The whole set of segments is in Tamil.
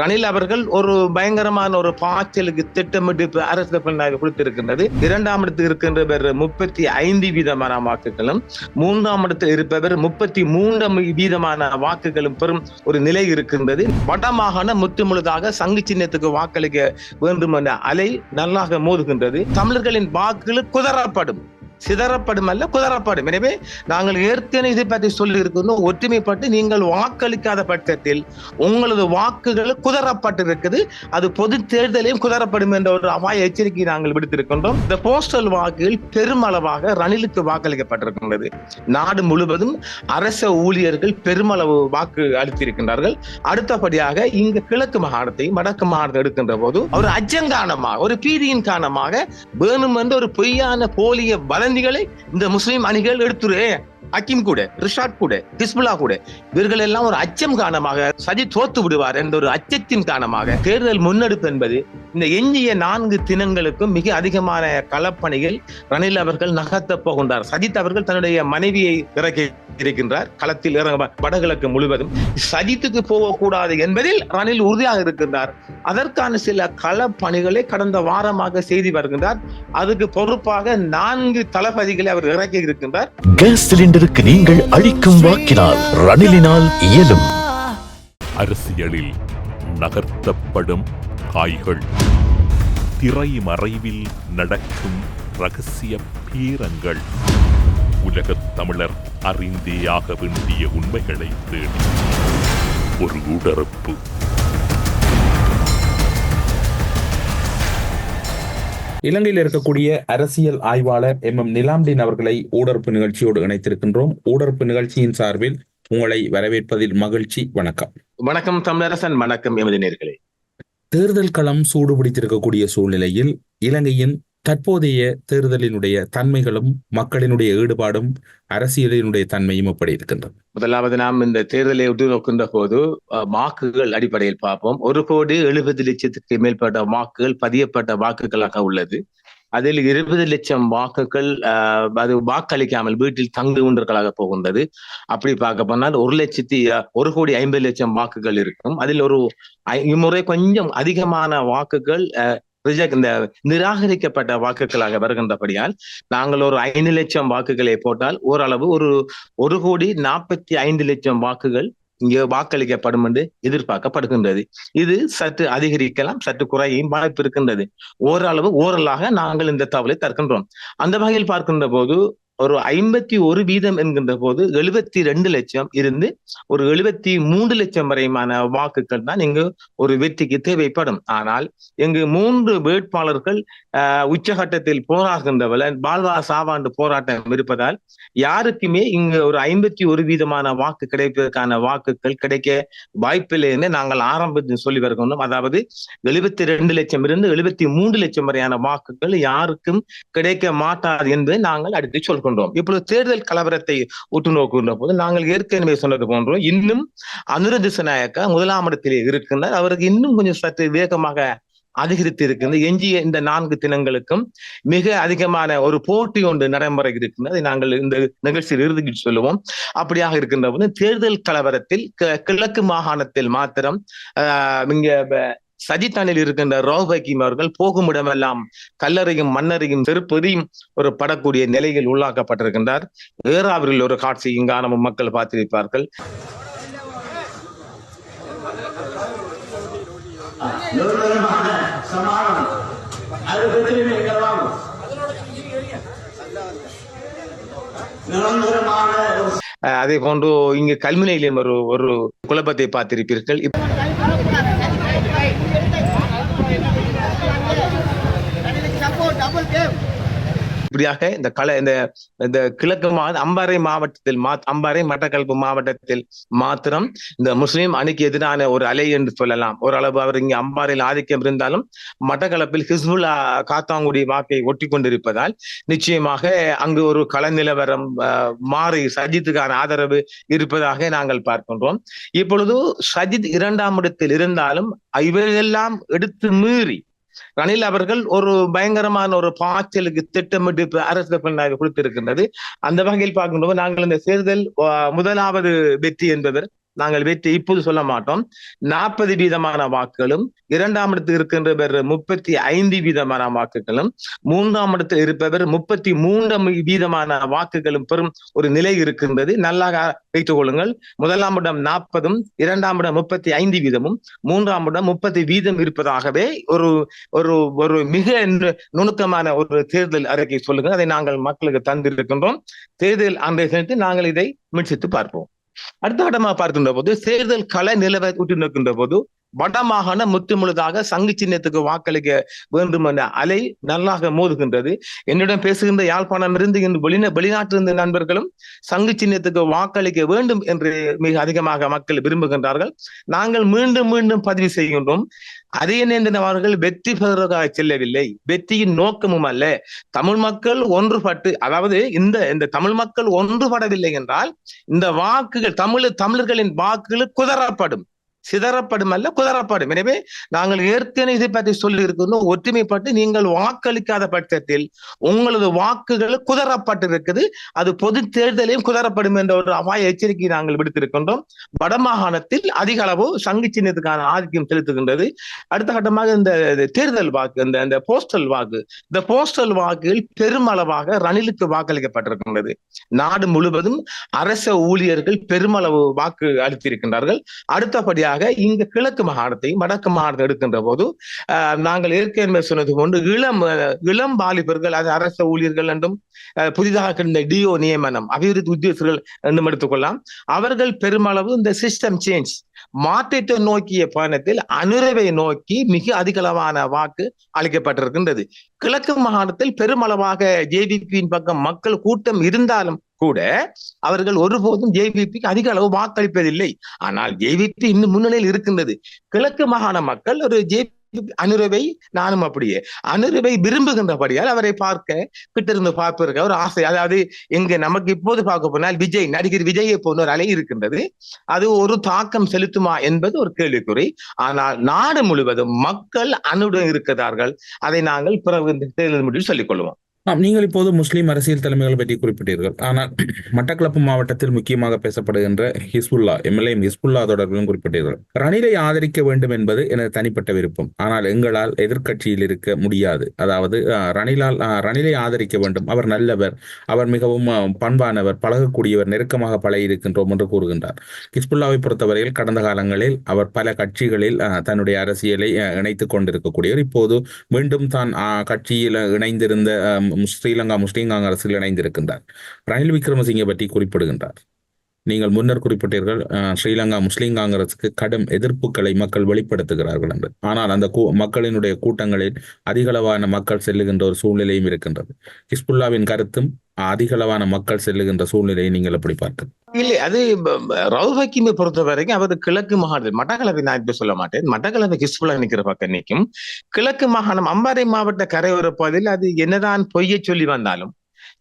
ரணில் அவர்கள் ஒரு பயங்கரமான ஒரு பாய்ச்சலுக்கு திட்டமிட்டு அரசு புலனாய்வு கொடுத்திருக்கின்றது. 2ஆம் இடத்தில் இருக்கின்றவர் 35% வாக்குகளும், 3ஆம் இடத்தில் இருப்பவர் 33% வாக்குகளும் பெறும் ஒரு நிலை இருக்கின்றது. வடமாகாண முற்றுமுழுதாக சங்கு சின்னத்துக்கு வாக்களிக்க வேண்டும் என்ற அலை நல்லாக மோதுகின்றது. தமிழர்களின் வாக்குகள் குதறப்படும், சிதறப்படும் அல்ல குதறப்படும். எனவே நாங்கள் ஏற்கனவே இதை பற்றி சொல்லி இருக்கிறோம். ஒற்றுமைப்பட்டு நீங்கள் வாக்களிக்காத பட்சத்தில் உங்களது வாக்குகள் குதறப்பட்டிருக்குது, அது பொது தேர்தலையும் குதறப்படும் என்ற ஒரு அபாய எச்சரிக்கை நாங்கள் விடுத்திருக்கின்றோம். இந்த போஸ்டல் வாக்குகள் பெருமளவாக ரணிலுக்கு வாக்களிக்கப்பட்டிருக்கின்றது. நாடு முழுவதும் அரச ஊழியர்கள் பெருமளவு வாக்கு அளித்திருக்கின்றார்கள். அடுத்தபடியாக இங்கு கிழக்கு மாகாணத்தையும் வடக்கு மாகாணத்தை எடுக்கின்ற போது ஒரு அச்சம் காரணமாக, ஒரு பீதியின் காரணமாக வேணும் என்ற ஒரு பொய்யான போலிய வதந்திகளை இந்த முஸ்லிம் அணிகள் எடுத்துரு அக்கிம் கூட, ரிஷாட் கூட, ஹிஸ்புல்லா கூட, இவர்கள் எல்லாம் ஒரு அச்சம் காரணமாக சஜி தோத்து விடுவார் என்ற ஒரு அச்சத்தின் காரணமாக தேர்தல் முன்னெடுப்பு என்பது இந்த எஞ்சிய 4 தினங்களுக்கும் மிக அதிகமான களப்பணிகள் ரணில் அவர்கள் நகர்த்தப் போகின்றார். சஜித் அவர்கள் தன்னுடைய மனைவியை இறக்கி இருக்கின்றார் களத்தில் வடகிழக்கு முழுவதும். சஜித்துக்கு போகக்கூடாது என்பதில் ரணில் உறுதியாக இருக்கின்றார். அதற்கான சில களப்பணிகளை கடந்த வாரமாக செய்து வருகின்றார். அதுக்கு பொறுப்பாக 4 தளபதிகளை அவர் இறக்கி இருக்கின்றார். கேஸ் சிலிண்டருக்கு நீங்கள் அளிக்கும் வாக்கினால் ரணிலினால் இயலும். அரசியலில் நகர்த்தப்படும் காய்கள், திரைமறைவில் நடக்கும் ரகசிய பீரங்கள், உலகத் தமிழர் அறிந்தேயாக வேண்டிய உண்மைகளை தேடி ஒரு உடறுப்பு. இலங்கையில் இருக்கக்கூடிய அரசியல் ஆய்வாளர் நிலாம்டின் அவர்களை ஊடறுப்பு நிகழ்ச்சியோடு இணைத்திருக்கின்றோம். ஊடறுப்பு நிகழ்ச்சியின் சார்பில் உங்களை வரவேற்பதில் மகிழ்ச்சி. வணக்கம். வணக்கம் தமிழரசன். வணக்கம் எமது நேயர்களே. தேர்தல் களம் சூடுபிடித்திருக்கக்கூடிய சூழ்நிலையில் இலங்கையின் தற்போதைய தேர்தலினுடைய தன்மைகளும் மக்களினுடைய ஈடுபாடும் அரசியலினுடைய தன்மையும் எப்படி இருக்கின்றது? முதலாவது நாம் இந்த தேர்தலை உற்று நோக்கின்ற போது வாக்குகள் அடிப்படையில் பார்ப்போம். 1,70,00,000 மேற்பட்ட வாக்குகள் பதியப்பட்ட வாக்குகளாக உள்ளது. அதில் 20 லட்சம் வாக்குகள் அது வாக்களிக்காமல் வீட்டில் தங்குகின்றர்களாக போகின்றது. அப்படி பார்க்க போனால் 1,50,00,000 வாக்குகள் இருக்கும். அதில் ஒரு இம்முறை கொஞ்சம் அதிகமான வாக்குகள் இந்த நிராகரிக்கப்பட்ட வாக்குகளாக வருகின்றபடியால் நாங்கள் ஒரு 5 லட்சம் வாக்குகளை போட்டால் ஓரளவு ஒரு 1,45,00,000 வாக்குகள் இங்கே வாக்களிக்கப்படும் என்று எதிர்பார்க்கப்படுகின்றது. இது சற்று அதிகரிக்கலாம், சற்று குறையும் வாய்ப்பு இருக்கின்றது. ஓரளவாக நாங்கள் இந்த தகவலை தருகின்றோம். அந்த வகையில் பார்க்கின்ற போது ஒரு 51% என்கின்ற போது 72 லட்சம் இருந்து ஒரு 73 லட்சம் வரையான வாக்குகள் தான் இங்கு ஒரு வெற்றிக்கு தேவைப்படும். ஆனால் இங்கு 3 வேட்பாளர்கள் உச்சகட்டத்தில் போராடுகின்றவர்கள் வாழ்வா சாவாண்டு போராட்டம் இருப்பதால் யாருக்குமே இங்கு ஒரு 51% வாக்கு கிடைப்பதற்கான வாக்குகள் கிடைக்க வாய்ப்பில்லை என்று நாங்கள் ஆரம்பத்தில் சொல்லி வருகின்றோம். அதாவது 72 லட்சம் இருந்து 73 லட்சம் வரையான வாக்குகள் யாருக்கும் கிடைக்க மாட்டாது என்பதை நாங்கள் அடுத்து சொல்கிறோம். இப்பொழுது தேர்தல் கலவரத்தை உற்று நோக்குகின்ற போது நாங்கள் ஏற்கனவே சொன்னது போன்றோம், இன்னும் அனுர திசாநாயக்கா 1ஆம் இடத்திலே இருக்கின்றார். அவருக்கு இன்னும் கொஞ்சம் சற்று வேகமாக அதிகரித்து இருக்கின்றது. எஞ்சிய இந்த 4 தினங்களுக்கும் மிக அதிகமான ஒரு போட்டி ஒன்று நடைமுறை இருக்கின்றது. நாங்கள் இந்த நிகழ்ச்சியில் இறுதிக்கு சொல்லுவோம். அப்படியாக இருக்கின்ற போது தேர்தல் கலவரத்தில் கிழக்கு மாகாணத்தில் மாத்திரம் இங்க சஜித்தானில் இருக்கின்ற ரவுப் ஹக்கீம் அவர்கள் போகும் இடமெல்லாம் கல்லறையும் மன்னரையும் செருப்பதையும் ஒரு படக்கூடிய நிலையில் உள்ளாக்கப்பட்டிருக்கின்றார். ஏறாவில் ஒரு காட்சி இங்கான மக்கள் பார்த்திருப்பார்கள். அதே போன்று இங்கு கல்முனையிலும் ஒரு குழப்பத்தை பார்த்திருப்பீர்கள். இப்படியாக இந்த கிழக்கு அம்பாறை மாவட்டத்தில் அம்பாறை மட்டக்களப்பு மாவட்டத்தில் மாத்திரம் இந்த முஸ்லிம் அணிக்கு எதிரான ஒரு அலை என்று சொல்லலாம். ஓரளவு அவர் இங்கே அம்பாறையில் ஆதிக்கம் இருந்தாலும் மட்டக்களப்பில் ஹிஸ்புல்லா காத்தாங்குடி வாக்கை ஒட்டி கொண்டிருப்பதால் நிச்சயமாக அங்கு ஒரு கள நிலவரம் மாறி சஜித்துக்கான ஆதரவு இருப்பதாக நாங்கள் பார்க்கின்றோம். இப்பொழுது சஜித் 2ஆம் இடத்தில் இருந்தாலும் இவையெல்லாம் எடுத்து மீறி ரணில் அவர்கள் ஒரு பயங்கரமான ஒரு பாய்ச்சலுக்கு திட்டமிட்டு அரசு புலனாய்வு கொடுத்திருக்கின்றது. அந்த வகையில் பார்க்கும்போது நாங்கள் இந்த தேர்தல் முதலாவது வெற்றி என்பவர் நாங்கள் வெற்றி இப்போது சொல்ல மாட்டோம். 40% வாக்குகளும், இரண்டாம் இடத்தில் இருக்கின்றவர் 35% வாக்குகளும், மூன்றாம் இடத்தில் இருப்பவர் 33% வாக்குகளும் பெறும் ஒரு நிலை இருக்கின்றது. நல்லா வைத்துக் கொள்ளுங்கள். முதலாம் இடம் 40, இரண்டாம் இடம் 35%, மூன்றாம் இடம் 30% இருப்பதாகவே ஒரு ஒரு ஒரு மிக நுணுக்கமான ஒரு தேர்தல் அறிக்கை சொல்லுங்க. அதை நாங்கள் மக்களுக்கு தந்திருக்கின்றோம். தேர்தல் அன்றைய நாங்கள் இதை முயற்சித்து பார்ப்போம். அடுத்த கட்டமாக பார்க்கின்ற போது தேர்தல் கள நிலவை உற்று நிற்கின்ற போது வடமாகாண முற்றுமுழுதாக சங்கு சின்னத்துக்கு வாக்களிக்க வேண்டும் என்ற அலை நல்லாக மோதுகின்றது. என்னிடம் பேசுகின்ற யாழ்ப்பாணம் இருந்து வெளிநாட்டிலிருந்த நண்பர்களும் சங்கு சின்னத்துக்கு வாக்களிக்க வேண்டும் என்று மிக அதிகமாக மக்கள் விரும்புகின்றார்கள். நாங்கள் மீண்டும் மீண்டும் பதிவு செய்கின்றோம். அதே நேரம் அவர்கள் வெற்றி பெறுவதாக செல்லவில்லை. வெற்றியின் நோக்கமும் அல்ல. தமிழ் மக்கள் ஒன்றுபட்டு, அதாவது இந்த தமிழ் மக்கள் ஒன்றுபடவில்லை என்றால் இந்த வாக்குகள் தமிழர்களின் வாக்குகள் குதறப்படும். சிதறப்படும் அல்ல, குதறப்படும். எனவே நாங்கள் ஏற்கனவே இதை பற்றி சொல்லி இருக்கணும். ஒற்றுமைப்பட்டு நீங்கள் வாக்களிக்காத பட்சத்தில் உங்களது வாக்குகள் குதறப்பட்டிருக்குது. அது பொது தேர்தலையும் குதறப்படும் என்ற ஒரு அபாய எச்சரிக்கை நாங்கள் விடுத்திருக்கின்றோம். வடமாகாணத்தில் அதிக அளவு சங்கு சின்னத்துக்கான ஆதிக்கம் செலுத்துகின்றது. அடுத்த கட்டமாக இந்த தேர்தல் வாக்கு, இந்த போஸ்டல் வாக்கு, இந்த போஸ்டல் வாக்குகள் பெருமளவாக ரணிலுக்கு வாக்களிக்கப்பட்டிருக்கின்றது. நாடு முழுவதும் அரச ஊழியர்கள் பெருமளவு வாக்கு அளித்திருக்கின்றார்கள். அடுத்தபடியாக இங்கு கிழக்கு மாகாணத்தையும் வடக்கு மாகாணத்தை எடுக்கின்ற போது நாங்கள் ஏற்கனவே சொன்னது போன்று இளம் வாலிபர்கள், அது அரச ஊழியர்கள் என்றும் புதிதாக இந்த டிஓ நியமனம் அபிவிருத்தி உத்தியோகர்கள் என்றும் எடுத்துக்கொள்ளலாம். அவர்கள் பெருமளவு இந்த சிஸ்டம் சேஞ்ச் மாற்றத்தை நோக்கிய பயணத்தில் அனுரவை நோக்கி மிக அதிகளவான வாக்கு அளிக்கப்பட்டிருக்கின்றது. கிழக்கு மாகாணத்தில் பெருமளவாக ஜேவிபியின் பக்கம் மக்கள் கூட்டம் இருந்தாலும் கூட அவர்கள் ஒருபோதும் ஜேவிபிக்கு அதிக அளவு வாக்களிப்பதில்லை. ஆனால் ஜேவிபி இன்னும் முன்னணியில் இருக்கின்றது. கிழக்கு மாகாண மக்கள் ஒரு அனுரவை, நானும் அப்படியே அனுரவை விரும்புகின்றபடியால் அவரை பார்க்க கிட்டிருந்து பார்ப்பதற்கு ஒரு ஆசை. அதாவது எங்க நமக்கு இப்போது பார்க்க போனால் நடிகர் விஜயை போன்ற ஒரு அலை இருக்கின்றது. அது ஒரு தாக்கம் செலுத்துமா என்பது ஒரு கேள்விக்குறி. ஆனால் நாடு முழுவதும் மக்கள் அனுடன் இருக்கிறார்கள். அதை நாங்கள் பிறகு தேர்தல் முடிவில் சொல்லிக் கொள்வோம். நீங்கள் இப்போது முஸ்லீம் அரசியல் தலைமைகள் பற்றி குறிப்பிட்டீர்கள். ஆனால் மட்டக்களப்பு மாவட்டத்தில் முக்கியமாக பேசப்படுகின்ற ஹிஸ்புல்லா ஹிஸ்புல்லா தொடர்பிலும் குறிப்பிட்டீர்கள். ரணிலை ஆதரிக்க வேண்டும் என்பது எனது தனிப்பட்ட விருப்பம். ஆனால் எங்களால் எதிர்க்கட்சியில் இருக்க முடியாது. அதாவது ரணிலை ஆதரிக்க வேண்டும். அவர் நல்லவர், அவர் மிகவும் பண்பானவர், பழகக்கூடியவர், நெருக்கமாக பழகி இருக்கின்றோம் என்று கூறுகின்றார். ஹிஸ்புல்லாவை பொறுத்தவரையில் கடந்த காலங்களில் அவர் பல கட்சிகளில் தன்னுடைய அரசியலை இணைத்துக் கொண்டிருக்கக்கூடியவர். இப்போது மீண்டும் தான் கட்சியில் இணைந்திருந்த ஸ்ரீலங்கா முஸ்லீம் காங்கிரஸில் இணைந்திருக்கின்றார். ரணில் விக்ரமசிங்கே பற்றி குறிப்பிடுகின்றார். நீங்கள் முன்னர் குறிப்பிட்டீர்கள் ஸ்ரீலங்கா முஸ்லீம் காங்கிரசுக்கு கடும் எதிர்ப்புகளை மக்கள் வெளிப்படுத்துகிறார்கள் என்று. ஆனால் அந்த மக்களினுடைய கூட்டங்களில் அதிகளவான மக்கள் செல்லுகின்ற ஒரு சூழ்நிலையும் இருக்கின்றது. ஹிஸ்புல்லாவின் கருத்தும் அதிகளவான மக்கள் செல்லுகின்ற சூழ்நிலையை நீங்கள் எப்படி பார்க்க? இல்லை, அது ரவுஃப் ஹக்கீமை பொறுத்த வரைக்கும் அவர் கிழக்கு மாகாணத்தில், மட்டக்களப்பை நான் இப்ப சொல்ல மாட்டேன், மட்டக்களப்பை ஹிஸ்புல்லா நிற்கிற பக்கம் நிற்கும். கிழக்கு மாகாணம் அம்பாறை மாவட்ட கரையோர பகுதியில் அது என்னதான் பொய்யை சொல்லி வந்தாலும்,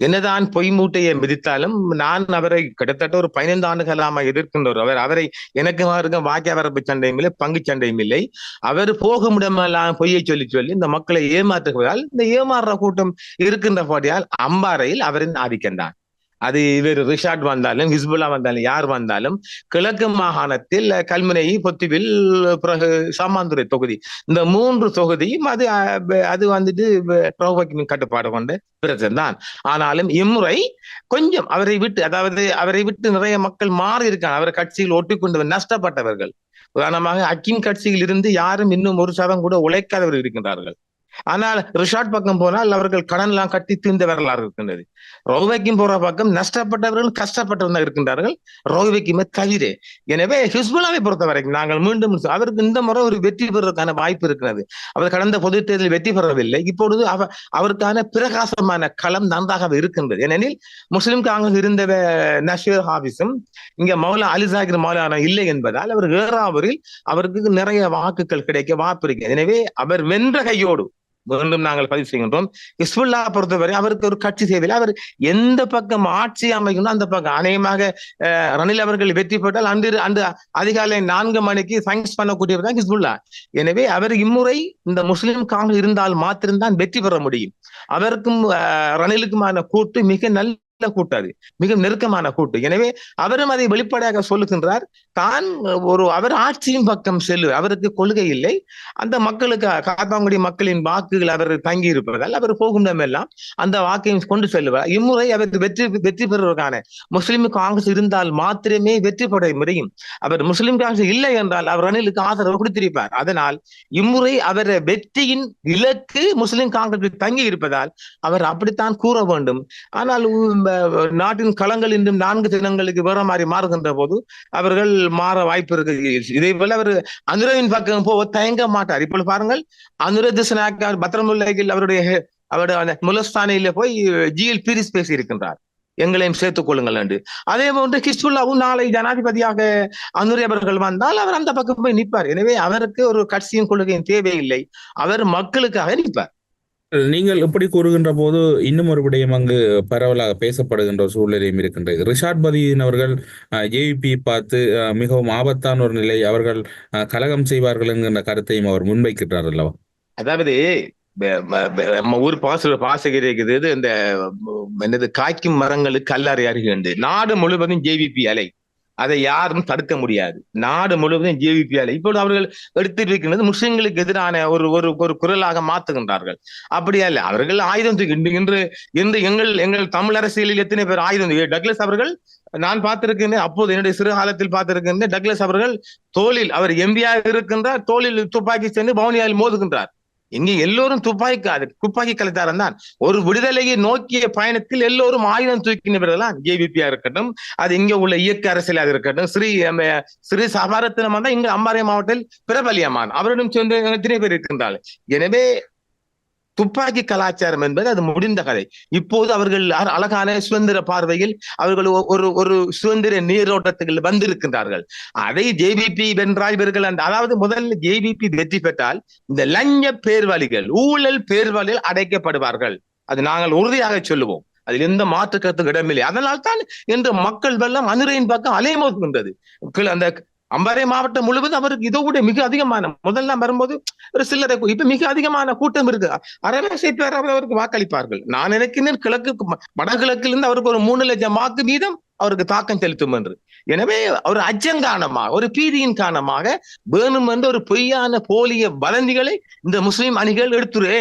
என்னதான் பொய் மூட்டையை மிதித்தாலும், நான் அவரை கிட்டத்தட்ட ஒரு 15 ஆண்டுகளாக எதிர்க்கின்றவர். அவரை எனக்கு வாக்கிய வரப்பு சண்டையும் இல்லை, பங்கு சண்டையும் இல்லை. அவர் போகும் இடமெல்லாம் பொய்யை சொல்லி சொல்லி இந்த மக்களை ஏமாற்றுவதால், இந்த ஏமாறுற கூட்டம் இருக்கின்ற போடியால் அம்பாறையில் அவரின் ஆதிக்கம்தான். அது இவர் ரிஷாட் வந்தாலும், ஹிஸ்புல்லா வந்தாலும், யார் வந்தாலும் கிழக்கு மாகாணத்தில் கல்முனை, பொத்துவில், பிறகு சாமாந்துறை தொகுதி, இந்த 3 தொகுதியும் அது வந்துட்டு ரவுஃப் ஹக்கீமின் கட்டுப்பாடு கொண்ட பிரச்சனை தான். ஆனாலும் இம்முறை கொஞ்சம் அவரை விட்டு நிறைய மக்கள் மாறி இருக்காங்க. அவர் கட்சியில் ஒட்டிக்கொண்டு நஷ்டப்பட்டவர்கள், உதாரணமாக ஹக்கீம் கட்சியில் இருந்து யாரும் இன்னும் 1% கூட உழைக்காதவர்கள் இருக்கின்றார்கள். ஆனால் ரிஷாட் பக்கம் போனால் அவர்கள் கடன் எல்லாம் கட்டி தீர்ந்த வரலாறு இருக்கின்றது. ரவுஃப் ஹக்கீம் போற பக்கம் நஷ்டப்பட்டவர்கள், கஷ்டப்பட்டவர்கள் இருக்கின்றார்கள், ரவுஃப் ஹக்கீமை தவிர. எனவே ஹிஸ்புல்லாவை பொறுத்த வரைக்கும் நாங்கள் மீண்டும் அவருக்கு இந்த முறை ஒரு வெற்றி பெறுவதற்கான வாய்ப்பு இருக்கிறது. அவர் கடந்த பொது தேர்தலில் வெற்றி பெறவில்லை. இப்பொழுது அவருக்கான பிரகாசமான களம் நன்றாக இருக்கின்றது. ஏனெனில் முஸ்லிம் காங்கிரஸ் இருந்த நஷீர் ஹாபிஸும் இங்க மௌலா அலி ஜாகிர் மௌலானா இல்லை என்பதால் அவர் ஏறாவூரில் அவருக்கு நிறைய வாக்குகள் கிடைக்க வாய்ப்பு இருக்கு. எனவே அவர் வென்ற கையோடு மீண்டும் நாங்கள் பதிவு செய்கின்றோம். ஹிஸ்புல்லா பொறுத்தவரை அவருக்கு ஒரு கட்சி தேவையில்லை. அவர் எந்த பக்கம் ஆட்சி அமைக்கணும் அந்த பக்கம், அநேகமாக ரணில் அவர்கள் வெற்றி பெற்றால் அன்று அதிகாலை 4 மணிக்கு தேங்க்ஸ் பண்ணக்கூடியவர் தான் ஹிஸ்புல்லா. எனவே அவர் இம்முறை இந்த முஸ்லிம் காங்கிரஸ் இருந்தால் மாத்திரம்தான் வெற்றி பெற முடியும். அவருக்கும் ரணிலுக்குமான கூட்டு மிக நல்ல கூட்டாது, மிக நெருக்கமான கூட்டு. எனவே அவரும் அதை வெளிப்படையாக சொல்லுகின்றார். தான் அவர் ஆட்சியின் பக்கம் செல்லுவார். அவருக்கு கொள்கை இல்லை. அந்த மக்களுக்கு காத்தாங்குடி மக்களின் வாக்குகள் அவர் தங்கி இருப்பதால் அவர் போகும் எல்லாம் அந்த வாக்கையும் கொண்டு செல்லுவார். இம்முறை அவர் வெற்றி பெறுவதற்கான முஸ்லிம் காங்கிரஸ் இருந்தால் மாத்திரமே வெற்றி பெற முடியும். அவர் முஸ்லிம் காங்கிரஸ் இல்லை என்றால் அவர் ரணிலுக்கு ஆதரவு கொடுத்திருப்பார். அதனால் இம்முறை அவர் வெற்றியின் இலக்கு முஸ்லிம் காங்கிரஸ் தங்கி இருப்பதால் அவர் அப்படித்தான் கூற வேண்டும். ஆனால் நாட்டின் களங்கள் இன்றும் 4 தினங்களுக்கு வேற மாதிரி மாறுகின்ற போது அவர்கள் மாற வாய்ப்பு இருக்கு. இதே போல அவர் அனுரவின் பக்கம் போக தயங்க மாட்டார். இப்பொழுது பாருங்கள், அனுர திசநாயக்க பத்திரமுல்லையில் அவருடைய முலஸ்தானில போய் ஜிஎல் பீரிஸ் பேசி இருக்கின்றார், எங்களையும் சேர்த்துக் கொள்ளுங்கள் என்று. அதே போன்று ஹிஸ்புல்லாவும் நாளை ஜனாதிபதியாக அனுரை அவர்கள் வந்தால் அவர் அந்த பக்கம் போய் நிற்பார். எனவே அவருக்கு ஒரு கட்சியின் கொள்கையின் தேவையில்லை, அவர் மக்களுக்காக நிற்பார். நீங்கள் இப்படி கூறுகின்ற போது இன்னும் ஒரு விடயம் அங்கு பரவலாக பேசப்படுகின்ற ஒரு சூழ்நிலையும் இருக்கின்றது. ரிஷாட் பதியுதீன் அவர்கள் ஜேவிபி பார்த்து மிகவும் ஆபத்தான ஒரு நிலை, அவர்கள் கலகம் செய்வார்கள் என்கின்ற கருத்தையும் அவர் முன்வைக்கிறார் அல்லவா? அதாவது ஊர் பாசகர் இருக்குது, இந்த என்னது காய்க்கும் மரங்களுக்கு கல்லறை அருகே நாடு முழுவதும் ஜேவிபி அலை, அதை யாரும் தடுக்க முடியாது. நாடு முழுவதும் ஜேவிபி அலை இப்போது அவர்கள் எடுத்திருக்கின்றது முஸ்லிம்களுக்கு எதிரான ஒரு குரலாக மாற்றுகின்றார்கள். அப்படியா இல்லை, அவர்கள் ஆயுதம் இன்று எங்கள் தமிழ் அரசியலில் எத்தனை பேர் ஆயுதம். டக்ளஸ் அவர்கள் நான் பார்த்திருக்கின்றேன், அப்போது என்னுடைய சிறு காலத்தில் பார்த்திருக்கின்றேன். டக்ளஸ் அவர்கள் தோளில், அவர் எம்பியாக இருக்கின்றார், தோளில் துப்பாக்கி சென்று பவுனியாவில் மோதுகின்றார். இங்கே எல்லோரும் துப்பாக்கி கலைத்தாரன் தான். ஒரு விடுதலையை நோக்கிய பயணத்தில் எல்லோரும் ஆயுதம் தூக்கினவர்கள்தான். ஜேவிபியா இருக்கட்டும், அது இங்க உள்ள இயக்க அரசியலாக இருக்கட்டும், ஸ்ரீ சபாரத்தினம் வந்தா இங்க அம்பாறை மாவட்டத்தில் பிரபலியமான் அவரிடம் சேர்ந்து எத்தனை பேர் இருக்கின்றார்கள். எனவே துப்பாக்கி கலாச்சாரம் என்பது அது முடிந்த கதை. இப்போது அவர்கள் அழகான சுதந்திர பார்வையில் அவர்கள் ஒரு சுதந்திர நீரோட்டத்தில் வந்திருக்கின்றார்கள். அதை ஜேவிபி வென்றால் இவர்கள் அதாவது முதல்ல ஜேவிபி வெற்றி பெற்றால் இந்த லஞ்ச பேர்வழிகள், ஊழல் பேர்வழிகள் அடைக்கப்படுவார்கள். அது நாங்கள் உறுதியாக சொல்லுவோம். அதில் எந்த மாற்று கருத்துக்கு இடமில்லை. அதனால் தான் இன்று மக்கள் வெள்ளம் அனுரையின் பக்கம் அலைமோதுகின்றது. அந்த அம்பாறை மாவட்டம் முழுவதும் அவருக்கு இதோ கூட மிக அதிகமான, முதல்ல வரும்போது ஒரு சில்லறை, இப்ப மிக அதிகமான கூட்டம் இருக்கு. அரவசை பேர் அவருக்கு வாக்களிப்பார்கள். நான் நினைக்கிறேன் வடகிழக்கிலிருந்து அவருக்கு ஒரு 3 லட்சம் வாக்கு வீதம் அவருக்கு தாக்கம் செலுத்தும் என்று. எனவே ஒரு அச்சம் காரணமாக, ஒரு பீதியின் காரணமாக வேணும் என்று ஒரு பொய்யான போலிய வதந்திகளை இந்த முஸ்லிம் அணிகள் எடுத்துரு.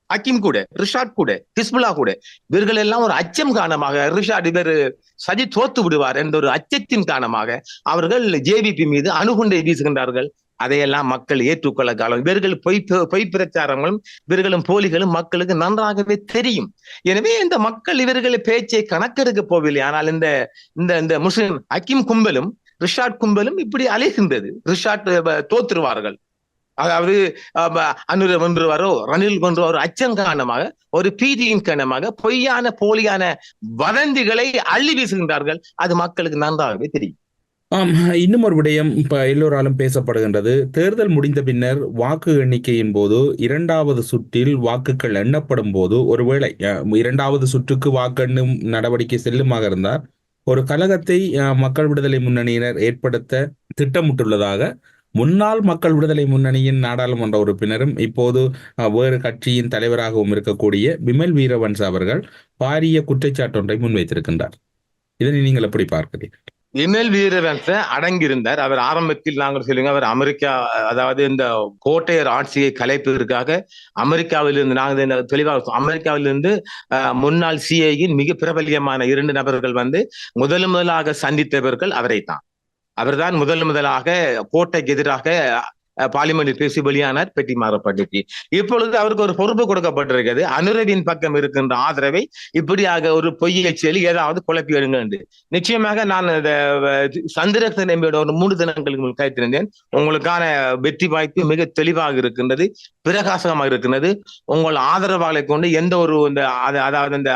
அக்கிம் கூட, ரிஷாட் கூட, ஹிஸ்புல்லா கூட, இவர்கள் எல்லாம் ஒரு அச்சம் காரணமாக, ரிஷாட் இவர் சஜித் தோத்து விடுவார் என்ற ஒரு அச்சத்தின் காரணமாக அவர்கள் ஜேவிபி மீது அணுகுண்டை வீசுகின்றார்கள். அதையெல்லாம் மக்கள் ஏற்றுக்கொள்ள காலம். இவர்கள் பொய் பிரச்சாரங்களும் இவர்களும் போலிகளும் மக்களுக்கு நன்றாகவே தெரியும். எனவே இந்த மக்கள் இவர்களை பேச்சை கணக்கெடுக்க போவில்லை. ஆனால் இந்த முஸ்லிம் அக்கிம் கும்பலும் ரிஷாட் கும்பலும் இப்படி அலைகின்றது. ரிஷாட் தோற்றுருவார்கள், அதாவது அனுர வென்றுவாரோ ரணில் வென்றுவாரோ அச்சம் காரணமாக, ஒரு பீதியின் காரணமாக பொய்யான போலியான வதந்திகளை அள்ளி வீசுகின்றார்கள். அது மக்களுக்கு நன்றாகவே தெரியும். இன்னும் ஒரு விடயம் இப்ப எல்லோராலும் பேசப்படுகின்றது. தேர்தல் முடிந்த பின்னர் வாக்கு எண்ணிக்கையின் போது 2வது சுற்றில் வாக்குகள் எண்ணப்படும் போது ஒருவேளை 2வது சுற்றுக்கு வாக்கெண்ணும் நடவடிக்கை செல்லுமாக இருந்தால் ஒரு கலகத்தை மக்கள் விடுதலை முன்னணியினர் ஏற்படுத்த திட்டமிட்டுள்ளதாக முன்னாள் மக்கள் விடுதலை முன்னணியின் நாடாளுமன்ற உறுப்பினரும் இப்போது வேறு கட்சியின் தலைவராகவும் இருக்கக்கூடிய பிமல் வீரவன்ச அவர்கள் பாரிய குற்றச்சாட்டு ஒன்றை முன்வைத்திருக்கின்றார். இதனை நீங்கள் எப்படி பார்க்கிறீர்கள்? பிமல் வீரவன்ச அடங்கியிருந்தார். அவர் ஆரம்பத்தில் நாங்கள் சொல்லுங்க, அவர் அமெரிக்கா, அதாவது இந்த கோட்டையர் ஆட்சியை கலைப்பதற்காக அமெரிக்காவிலிருந்து நாங்கள் தெளிவாக அமெரிக்காவிலிருந்து முன்னாள் சிஐயின் மிக பிரபல்யமான 2 நபர்கள் வந்து முதலாக சந்தித்தவர்கள் அவரைத்தான். அவர்தான் முதலாக கோட்டைக்கு எதிராக பார்லிமெண்டில் பேசி வெளியானார், பெட்டி மாறப்பட்டுச்சு. இப்பொழுது அவருக்கு ஒரு பொறுப்பு கொடுக்கப்பட்டிருக்கிறது. அனுரவின் பக்கம் இருக்கின்ற ஆதரவை இப்படியாக ஒரு பொய்யை சொல்லி ஏதாவது குழப்பி எடுங்க என்று. நிச்சயமாக நான் சந்திரசன் எம்பியோட ஒரு 3 தினங்களுக்கு கைத்திருந்தேன். உங்களுக்கான வெற்றி வாய்ப்பு மிக தெளிவாக இருக்கின்றது, பிரகாசமாக இருக்கின்றது. உங்கள் ஆதரவாளை கொண்டு எந்த ஒரு அதாவது இந்த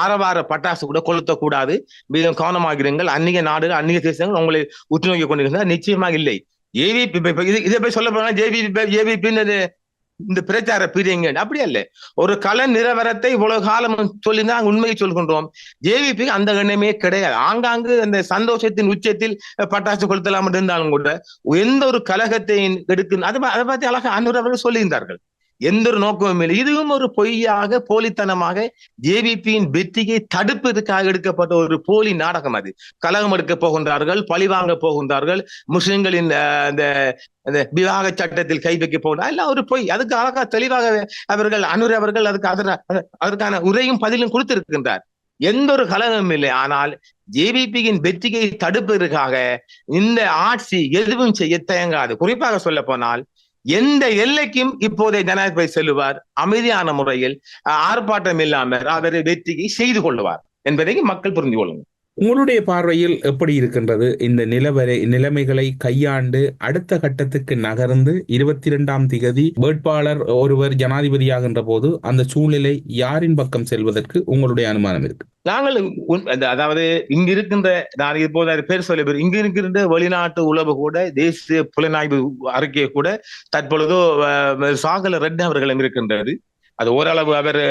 ஆரவார பட்டாசு கூட கொளுத்தக்கூடாது. மிக கவனமாகிறீர்கள். அந்நிய நாடுகள், அந்நிய தேசங்கள் உங்களை உற்று நோக்கி கொண்டிருக்கின்றன. நிச்சயமாக இல்லை. ஏவிபி இதை போய் சொல்ல போனா ஜேவிபி இந்த பிரச்சார பிரிங்க அப்படி அல்ல. ஒரு கல நிலவரத்தை இவ்வளவு காலம் சொல்லிதான் உண்மையை சொல்கின்றோம். ஜேவிபி அந்த எண்ணமே கிடையாது. ஆங்காங்கு அந்த சந்தோஷத்தின் உச்சத்தில் பட்டாசு கொளுத்தலாம் இருந்தாலும் கூட எந்த ஒரு கலகத்தை எடுக்க அதை பற்றி அழகாக அனுரவர்கள் சொல்லியிருந்தார்கள். எந்த ஒரு நோக்கமும் இல்லை. இதுவும் ஒரு பொய்யாக போலித்தனமாக ஜேவிபியின் வெற்றியை தடுப்பதற்காக எடுக்கப்பட்ட ஒரு போலி நாடகம். அது கலகம் எடுக்க போகின்றார்கள், பழிவாங்க போகின்றார்கள், முஸ்லிம்களின் அந்த விவாக சட்டத்தில் கை வைக்க போகிறார், எல்லாம் ஒரு பொய். அதுக்கு அழகா தெளிவாக அவர்கள் அனுர் அவர்கள் அதற்கான உரையும் பதிலும் கொடுத்திருக்கின்றார். எந்த ஒரு கலகமும் இல்லை. ஆனால் ஜேவிபியின் வெற்றியை தடுப்பதற்காக இந்த ஆட்சி எதுவும் செய்ய தயங்காது. குறிப்பாக சொல்ல போனால் எந்த எல்லைக்கும் இப்போதைய ஜனாதிபதி செல்லுவார், அமைதியான முறையில் ஆர்ப்பாட்டம் இல்லாமல் அவர் வெற்றியை செய்து கொள்ளுவார் என்பதை மக்கள் புரிந்து கொள்ளுங்கள். உங்களுடைய பார்வையில் எப்படி இருக்கின்றது இந்த நிலைமைகளை கையாண்டு அடுத்த கட்டத்துக்கு நகர்ந்து 22ஆம் தேதி வேட்பாளர் ஒருவர் ஜனாதிபதியாகின்ற போது அந்த சூழ்நிலை யாரின் பக்கம் செல்வதற்கு உங்களுடைய அனுமானம் இருக்கு? நாங்கள் அதாவது இங்க இருக்கின்ற, நான் இப்போது பேர் சொல்ல இங்க இருக்கின்ற வெளிநாட்டு உளவு கூட, தேசிய புலனாய்வு அறிக்கை கூட தற்பொழுதோ சாகல ரெட் அவர்களும் இருக்கின்றது. அது ஓரளவு அவர்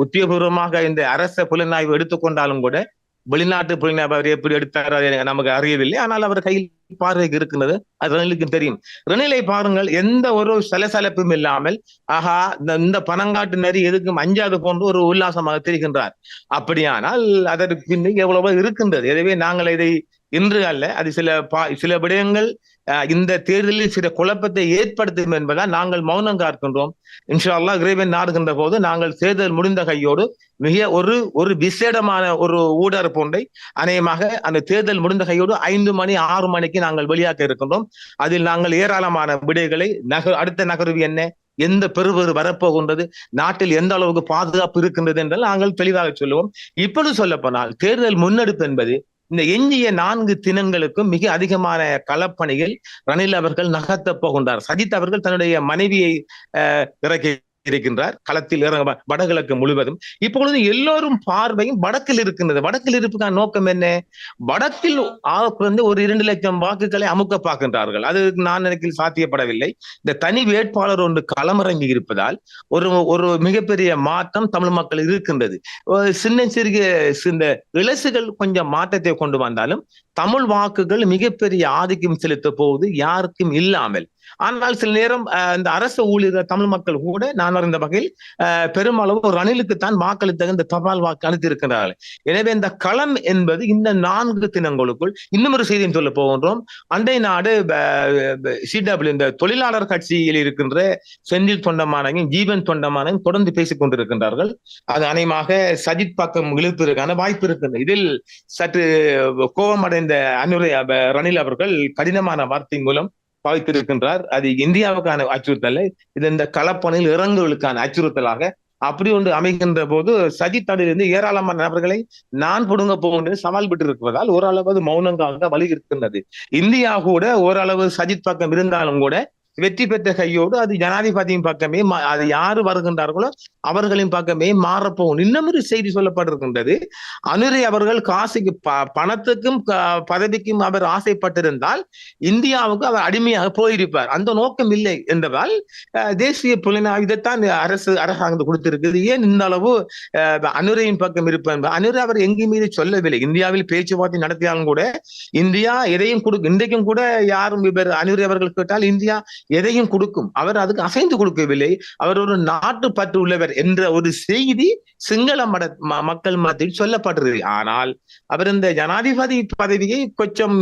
உத்தியோகபூர்வமாக இந்த அரச புலனாய்வு எடுத்துக்கொண்டாலும் கூட வெளிநாட்டு புலனாய்வு அவர் எப்படி எடுத்தார் நமக்கு அறியவில்லை. ஆனால் அவர் கையில் பார்வைக்கு இருக்கிறது, அது ரணிலுக்கு தெரியும். ரணிலை பாருங்கள், எந்த ஒரு சலசலப்பும் இல்லாமல் ஆஹா இந்த பணங்காட்டு நரி எதுக்கும் அஞ்சாது போன்று ஒரு உல்லாசமாக தெரிகின்றார். அப்படியானால் அதற்கு பின்னுக்கு எவ்வளவோ இருக்கின்றது. எனவே நாங்கள் இதை இன்று அல்ல, அது சில விடயங்கள் இந்த தேர்தலில் சில குழப்பத்தை ஏற்படுத்தும் என்பதால் நாங்கள் மௌனம் காக்கின்றோம். இன்ஷா அல்லாஹ் இறைவன் நாடுகின்ற போது நாங்கள் தேர்தல் முடிந்த கையோடு மிக ஒரு விசேடமான ஒரு ஊடர் போன்றை அநேகமாக அந்த தேர்தல் முடிந்த கையோடு 5 மணி 6 மணிக்கு நாங்கள் வெளியாக்க இருக்கின்றோம். அதில் நாங்கள் ஏராளமான விடைகளை அடுத்த நகர்வு என்ன, எந்த பெறுவது வரப்போகின்றது, நாட்டில் எந்த அளவுக்கு பாதுகாப்பு இருக்கின்றது என்றால் நாங்கள் தெளிவாக சொல்லுவோம். இப்பொழுது சொல்ல போனால் தேர்தல் முன்னெடுப்பு என்பது இந்த எஞ்சிய 4 தினங்களுக்கும் மிக அதிகமான களப்பணிகள் ரணில் அவர்கள் நகர்த்தப் போகின்றார். சஜித் அவர்கள் தன்னுடைய மனைவியை இறக்கி இருக்கின்றார் களத்தில் வடகிழக்கு முழுவதும். இப்பொழுது எல்லோரும் பார்வையும் வடக்கில் இருக்கின்றது. வடக்கில் இருப்பதற்கான நோக்கம் என்ன? வடக்கில் ஒரு 2 லட்சம் வாக்குகளை அமுக்க பார்க்கின்றார்கள். அது நான் நினைக்கிறேன் சாத்தியப்படவில்லை. இந்த தனி வேட்பாளர் ஒன்று களமிறங்கி இருப்பதால் ஒரு மிகப்பெரிய மாற்றம் தமிழ் மக்கள் இருக்கின்றது. சிறிய இலசுகள் கொஞ்சம் மாற்றத்தை கொண்டு வந்தாலும் தமிழ் வாக்குகள் மிகப்பெரிய ஆதிக்கம் செலுத்த போவது யாருக்கும் இல்லாமல். ஆனால் சில நேரம் இந்த அரசு ஊழியர் தமிழ் மக்கள் கூட நான் அறிந்த வகையில் பெருமளவு ரணிலுக்குத்தான் வாக்களித்த இந்த தபால் வாக்கு அளித்திருக்கிறார்கள். எனவே இந்த களம் என்பது இந்த 4 தினங்களுக்குள் இன்னும் ஒரு செய்தியும் சொல்ல போகின்றோம். அண்டை நாடு CW இந்த தொழிலாளர் கட்சியில் இருக்கின்ற செந்தில் தொண்டமானையும் ஜீவன் தொண்டமானையும் தொடர்ந்து பேசிக் கொண்டிருக்கின்றார்கள். அது அநேகமாக சஜித் பக்கம் இழுப்பதற்கான வாய்ப்பு இருக்கின்றது. இதில் சற்று கோபமடைந்த ரணில் அவர்கள் கடினமான வார்த்தை மூலம் பாவித்திருக்கின்றார். அது இந்தியாவுக்கான அச்சுறுத்தல், இது இந்த களப்பணியில் இறங்குவதற்கான அச்சுறுத்தலாக அப்படி ஒன்று அமைகின்ற போது சஜித் தடிலிருந்து ஏராளமான நபர்களை நான் புடுங்க போகின்ற சவால் விட்டு இருப்பதால் ஓரளவு மௌனங்காக வழி இருக்கின்றது. இந்தியா கூட ஓரளவு சஜித் பக்கம் இருந்தாலும் கூட வெற்றி பெற்ற கையோடு அது ஜனாதிபதியின் பக்கமே, அது யாரு வருகின்றார்களோ அவர்களின் பக்கமே மாறப்போகும். இன்னும் ஒரு செய்தி சொல்லப்பட்டிருக்கின்றது. அனுரை அவர்கள் காசுக்கு பணத்துக்கும் பதவிக்கும் அவர் ஆசைப்பட்டிருந்தால் இந்தியாவுக்கு அவர் அடிமையாக போயிருப்பார். அந்த நோக்கம் இல்லை என்றதால் தேசிய புலனாய்வு இதைத்தான் அரசாங்கம் கொடுத்திருக்குது. ஏன் இந்த அளவு அனுரையின் பக்கம் இருப்பார்? அனுரை அவர் எங்கேயுமே இதை சொல்லவில்லை. இந்தியாவில் பேச்சுவார்த்தை நடத்தியாலும் கூட இந்தியா எதையும் இன்றைக்கும் கூட யாரும் இவர் அனுரை அவர்கள் கேட்டால் இந்தியா எதையும் கொடுக்கும். அவர் அதுக்கு அசைந்து கொடுக்கவில்லை. அவர் ஒரு நாட்டு பற்று உள்ளவர் என்ற ஒரு செய்தி சிங்கள மக்கள் மத்தியில் சொல்லப்பட்டது. ஆனால் அவர் இந்த ஜனாதிபதி பதவியை கொஞ்சம்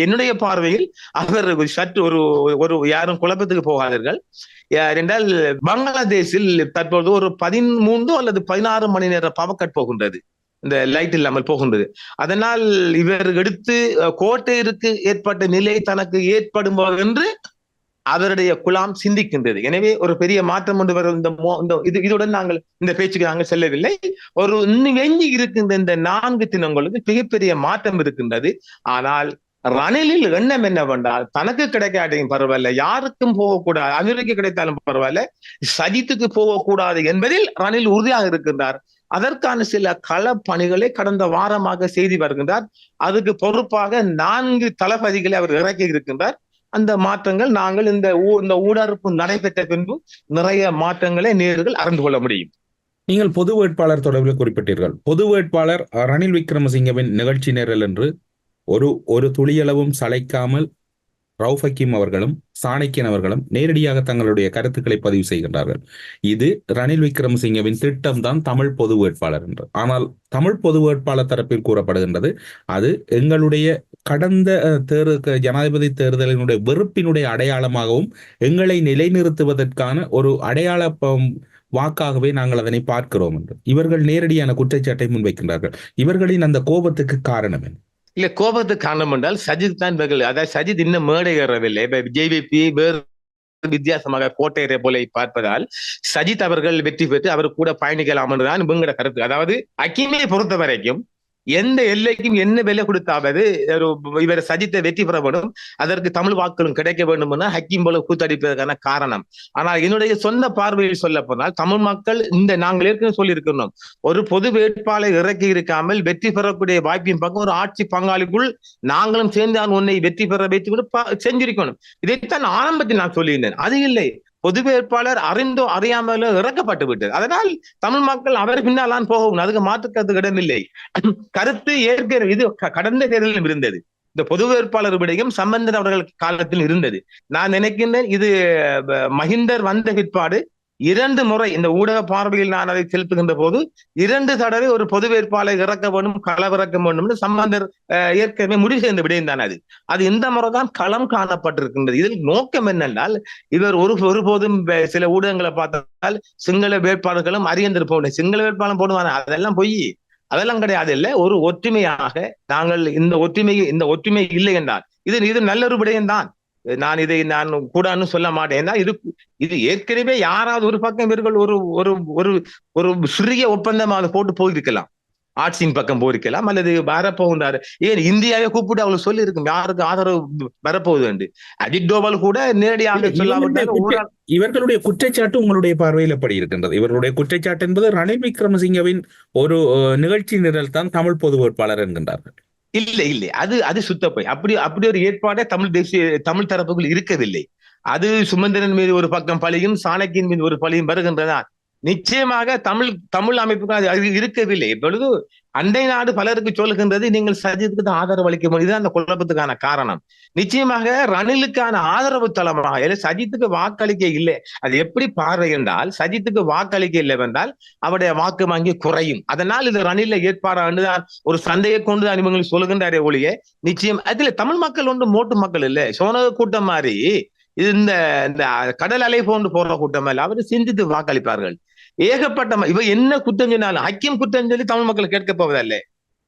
என்னுடைய பார்வையில் அவர் சற்று ஒரு யாரும் குழப்பத்துக்கு போகாதீர்கள். என்றால் பங்களாதேஷில் தற்போது ஒரு 13 அல்லது 16 மணி நேர பவர் கட் போகின்றது, இந்த லைட் இல்லாமல் போகின்றது. அதனால் இவர் எடுத்து கோட்டையிற்கு ஏற்பட்ட நிலை தனக்கு ஏற்படும் என்று அவருடைய குலாம் சிந்திக்கின்றது. எனவே ஒரு பெரிய மாற்றம் கொண்டு வர இதுடன் நாங்கள் இந்த பேச்சுக்கு நாங்கள் செல்லவில்லை. ஒரு எஞ்சி இருக்கின்ற இந்த 4 தினங்களுக்கு மிகப்பெரிய மாற்றம் இருக்கின்றது. ஆனால் ரணிலில் எண்ணம் என்னவென்றால் தனக்கு கிடைக்காதையும் பரவாயில்ல, யாருக்கும் போகக்கூடாது, அமெரிக்க கிடைத்தாலும் பரவாயில்ல, சஜித்துக்கு போகக்கூடாது என்பதில் ரணில் உறுதியாக இருக்கின்றார். அதற்கான சில கள பணிகளை கடந்த வாரமாக செய்து வருகின்றார். அதுக்கு பொறுப்பாக 4 தளபதிகளை அவர் இறக்கி இருக்கின்றார். அந்த மாற்றங்கள் நாங்கள் இந்த ஊடறுப்பு நடைபெற்ற பின்பு நிறைய மாற்றங்களை நேர்கள் அறிந்து கொள்ள முடியும். நீங்கள் பொது வேட்பாளர் தொடர்பில் குறிப்பிட்டீர்கள். பொது வேட்பாளர் ரணில் விக்ரமசிங்கவின் நிகழ்ச்சி நேரல் என்று ஒரு துளியளவும் சளைக்காமல் ரவுஃப் ஹக்கீம் அவர்களும் சாணக்கியன் அவர்களும் நேரடியாக தங்களுடைய கருத்துக்களை பதிவு செய்கின்றார்கள். இது ரணில் விக்ரமசிங்கவின் திட்டம் தான் தமிழ் பொது வேட்பாளர் என்று. ஆனால் தமிழ் பொது வேட்பாளர் தரப்பில் கூறப்படுகின்றது அது எங்களுடைய கடந்த ஜனாதிபதி தேர்தலினுடைய வெறுப்பினுடைய அடையாளமாகவும் எங்களை நிலைநிறுத்துவதற்கான ஒரு அடையாள வாக்காகவே நாங்கள் அதனை பார்க்கிறோம் என்று இவர்கள் நேரடியான குற்றச்சாட்டை முன்வைக்கின்றார்கள். இவர்களின் அந்த கோபத்துக்கு காரணம் என்ன? இல்ல, கோபத்துக்கு காரணம் என்றால் சஜித் தான் இவர்கள், அதாவது சஜித் இன்னும் மேடை ஏறவில்லை. ஜேவிபி வேறு வித்தியாசமாக கோட்டையரை போல பார்ப்பதால் சஜித் அவர்கள் வெற்றி பெற்று அவர் கூட பயணிக்கலாம் என்றுதான் இவங்களோட கருத்து. அதாவது ஹக்கீமை பொறுத்த வரைக்கும் எந்த எல்லைக்கும் என்ன விலை கொடுத்தாவது இவர் சஜித்தை வெற்றி பெற வேண்டும், அதற்கு தமிழ் வாக்குகளும் கிடைக்க வேண்டும் என ஹக்கீம் போல கூத்தடிப்பதற்கான காரணம். ஆனால் என்னுடைய சொந்த பார்வையில் சொல்ல போனால் தமிழ் மக்கள் நாங்கள் ஏற்கனவே சொல்லியிருக்கிறோம், ஒரு பொது வேட்பாளரை இறக்கி இருக்காமல் வெற்றி பெறக்கூடிய வாய்ப்பின் பக்கம் ஒரு ஆட்சி பங்காளிக்குள் நாங்களும் சேர்ந்து உன்னை வெற்றி பெற வைத்து கூட செஞ்சிருக்கணும். இதைத்தான் ஆரம்பத்தில் நான் சொல்லியிருந்தேன். அது இல்லை, பொது வேட்பாளர் அறிந்தோ அறியாமலோ இறக்கப்பட்டு விட்டது. அதனால் தமிழ் மக்கள் அவர் பின்னால்தான் போகும், அதுக்கு மாற்றுக்கருத்து இடமில்லை. கருத்து ஏற்கனவே இது கடந்த தேர்தலிலும் இருந்தது. இந்த பொது வேட்பாளர் விடயம் சம்பந்தன் அவர்கள் காலத்தில் இருந்தது. நான் நினைக்கின்றேன் இது மஹிந்தர் வந்த பிற்பாடு 2 முறை இந்த ஊடக பார்வையில் நான் அதை செலுத்துகின்ற போது 2 தடவை ஒரு பொது வேட்பாளர் இறக்க வேண்டும், களவிறக்க வேண்டும் சம்பந்தர் ஏற்கனவே முடிவு செய்த விடயம் தான் அது. அது இந்த முறைதான் களம் காணப்பட்டிருக்கின்றது. இதில் நோக்கம் என்னென்றால் இவர் ஒருபோதும் சில ஊடகங்களை பார்த்தால் சிங்கள வேட்பாளர்களும் அரியந்தர் போன சிங்கள வேட்பாளர் போடுவாங்க, அதெல்லாம் பொய், அதெல்லாம் கிடையாது. இல்லை, ஒரு ஒற்றுமையாக நாங்கள் இந்த ஒற்றுமை இல்லை என்றால் இது நல்ல ஒரு விடயம் தான். நான் கூடான்னு சொல்ல மாட்டேன். இது ஏற்கனவே யாராவது ஒரு பக்கம் இவர்கள் ஒரு சிறிய ஒப்பந்தமாக போட்டு போயிருக்கலாம், ஆட்சியின் பக்கம் போயிருக்கலாம், அல்லது வரப்போகின்றாரு. ஏன் இந்தியாவை கூப்பிட்டு அவங்களுக்கு சொல்லி இருக்கும் யாருக்கு ஆதரவு வரப்போகுது என்று. அஜித் டோவல் கூட நேரடியாக சொல்லாவிட்டால் இவர்களுடைய குற்றச்சாட்டு உங்களுடைய பார்வையில் எப்படி இருக்கின்றது? இவர்களுடைய குற்றச்சாட்டு என்பது ரணில் விக்ரமசிங்கவின் ஒரு நிகழ்ச்சி நிரல் தான் தமிழ் பொது வேட்பாளர் என்கின்றார்கள். இல்லை, அது சுத்தப்போய் அப்படி ஒரு ஏற்பாடே தமிழ் தரப்புகள் இருக்கவில்லை. அது சுமந்திரன் மீது ஒரு பக்கம் பழியும் சாணக்கியன் மீது ஒரு பழியும் வருகின்றன. நிச்சயமாக தமிழ் அமைப்புகள் அது இருக்கவில்லை. இப்பொழுது அண்டை நாடு பலருக்கு சொல்லுகின்றது நீங்கள் சஜித்துக்கு தான் ஆதரவு அளிக்க முடியுது. அந்த குழப்பத்துக்கான காரணம் நிச்சயமாக ரணிலுக்கான ஆதரவு தளமாக சஜித்துக்கு வாக்களிக்க இல்லை. அது எப்படி பார்வை என்றால் சஜித்துக்கு வாக்களிக்க இல்லை என்றால் அவருடைய வாக்கு வங்கி குறையும். அதனால் இது ரணில ஏற்பாடாண்டுதான் ஒரு சந்தையை கொண்டுதான் இவங்களுக்கு சொல்லுகின்றாரே ஒழிய நிச்சயம் அதுல தமிழ் மக்கள் ஒன்று மோட்டு மக்கள் இல்லை. சோனக கூட்டம் மாதிரி இது இந்த கடல் அலை போன்று போற கூட்டம் அல்ல. அவர் சிந்தித்து வாக்களிப்பார்கள். ஏகப்பட்ட இவ என்ன குற்றம் சொன்னாலும் ஹக்கீம் குற்றம் சொல்லி தமிழ் மக்கள் கேட்க போவதல்ல.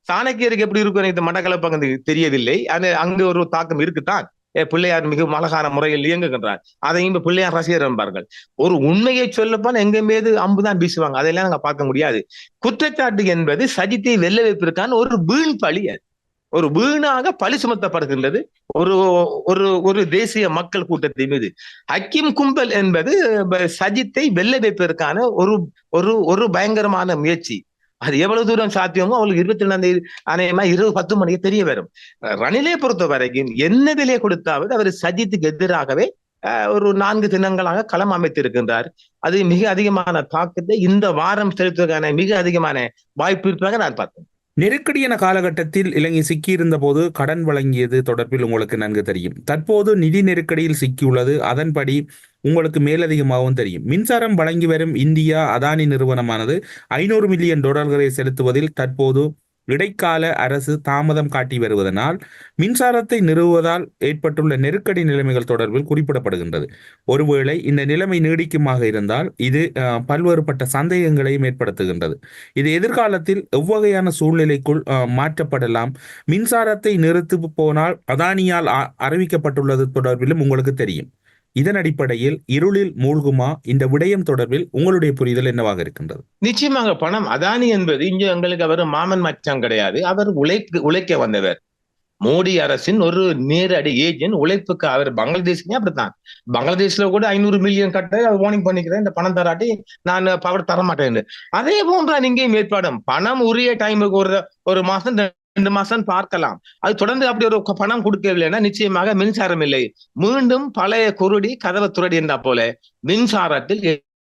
சாணக்கியருக்கு எப்படி இருக்கும் எனக்கு மட்டக்களப்பு தெரியவில்லை. அங்கு ஒரு தாக்கம் இருக்குத்தான். பிள்ளையார் மிகவும் அழகான முறையில் இயங்குகின்றார். அதையும் பிள்ளையார் ரசிகர் என்பார்கள். ஒரு உண்மையை சொல்லப்பால் எங்க மீது அம்புதான் வீசுவாங்க. அதெல்லாம் நாங்க பார்க்க முடியாது. குற்றச்சாட்டு என்பது சஜித்தை வெல்ல வைப்பதற்கான ஒரு வீண் பழி. அது ஒரு வீணாக பழி சுமத்தப்படுகின்றது ஒரு தேசிய மக்கள் கூட்டத்தின் மீது. ஹக்கீம் கும்பல் என்பது சஜித்தை வெல்ல வைப்பதற்கான ஒரு பயங்கரமான முயற்சி. அது எவ்வளவு தூரம் சாத்தியமோ அவளுக்கு 22 அநேகமா 10 மணிக்கு தெரிய வரும். ரணிலை பொறுத்த வரைக்கும் என்ன விலை கொடுத்தாவது அவர் சஜித்துக்கு எதிராகவே ஒரு 4 தினங்களாக களம் அமைத்திருக்கின்றார். அது மிக அதிகமான தாக்கத்தை இந்த வாரம் செலுத்துவதற்கான மிக அதிகமான வாய்ப்பு இருப்பதாக நான் பார்த்தேன். நெருக்கடியான காலகட்டத்தில் இலங்கை சிக்கியிருந்த போது கடன் வழங்கியது தொடர்பில் உங்களுக்கு நன்கு தெரியும். தற்போது நிதி நெருக்கடியில் சிக்கியுள்ளது. அதன்படி உங்களுக்கு மேலதிகமாகவும் தெரியும். மின்சாரம் வழங்கி வரும் இந்தியா அதானி நிறுவனமானது $500 மில்லியன் செலுத்துவதில் தற்போது இடைக்கால அரசு தாமதம் காட்டி வருவதனால் மின்சாரத்தை நிறுவுவதால் ஏற்பட்டுள்ள நெருக்கடி நிலைமைகள் தொடர்பில் குறிப்பிடப்படுகின்றது. ஒருவேளை இந்த நிலைமை நீடிக்குமாக இருந்தால் இது பல்வேறுபட்ட சந்தேகங்களையும் ஏற்படுத்துகின்றது. இது எதிர்காலத்தில் எவ்வகையான சூழ்நிலைக்குள் மாற்றப்படலாம். மின்சாரத்தை நிறுத்தி போனால் அதானியால் அறிவிக்கப்பட்டுள்ளது தொடர்பிலும் உங்களுக்கு தெரியும். இதன் அடிப்படையில் இருளில் மூழ்குமா இந்த விடயம் தொடர்பில் உங்களுடைய புரிதல் என்னவாக இருக்கின்றது? நிச்சயமாக பணம் அதானி என்பது இங்கு எங்களுக்கு அவர் மாமன் மச்சான் கிடையாது. அவர் உழைக்க வந்தவர். மோடி அரசின் ஒரு நேரடி ஏஜென்ட். உழைப்புக்கு அவர் பங்களாதேஷ்லயே அப்படித்தான். பங்களாதேஷ்ல கூட 500 மில்லியன் கட்ட வார்னிங் பண்ணிக்கிறேன், இந்த பணம் தராட்டி நான் பவர் தர மாட்டேன். அதே போன்ற இங்கேயும் ஏற்பாடும் பணம் உரிய டைமுக்கு ஒரு மாசம் 2 மாசம் பார்க்கலாம். அது தொடர்ந்து அப்படி ஒரு பணம் கொடுக்கவில்லைன்னா நிச்சயமாக மின்சாரம் இல்லை. மீண்டும் பழைய குருடி கதவை துரடி என்றா போல மின்சாரத்தில்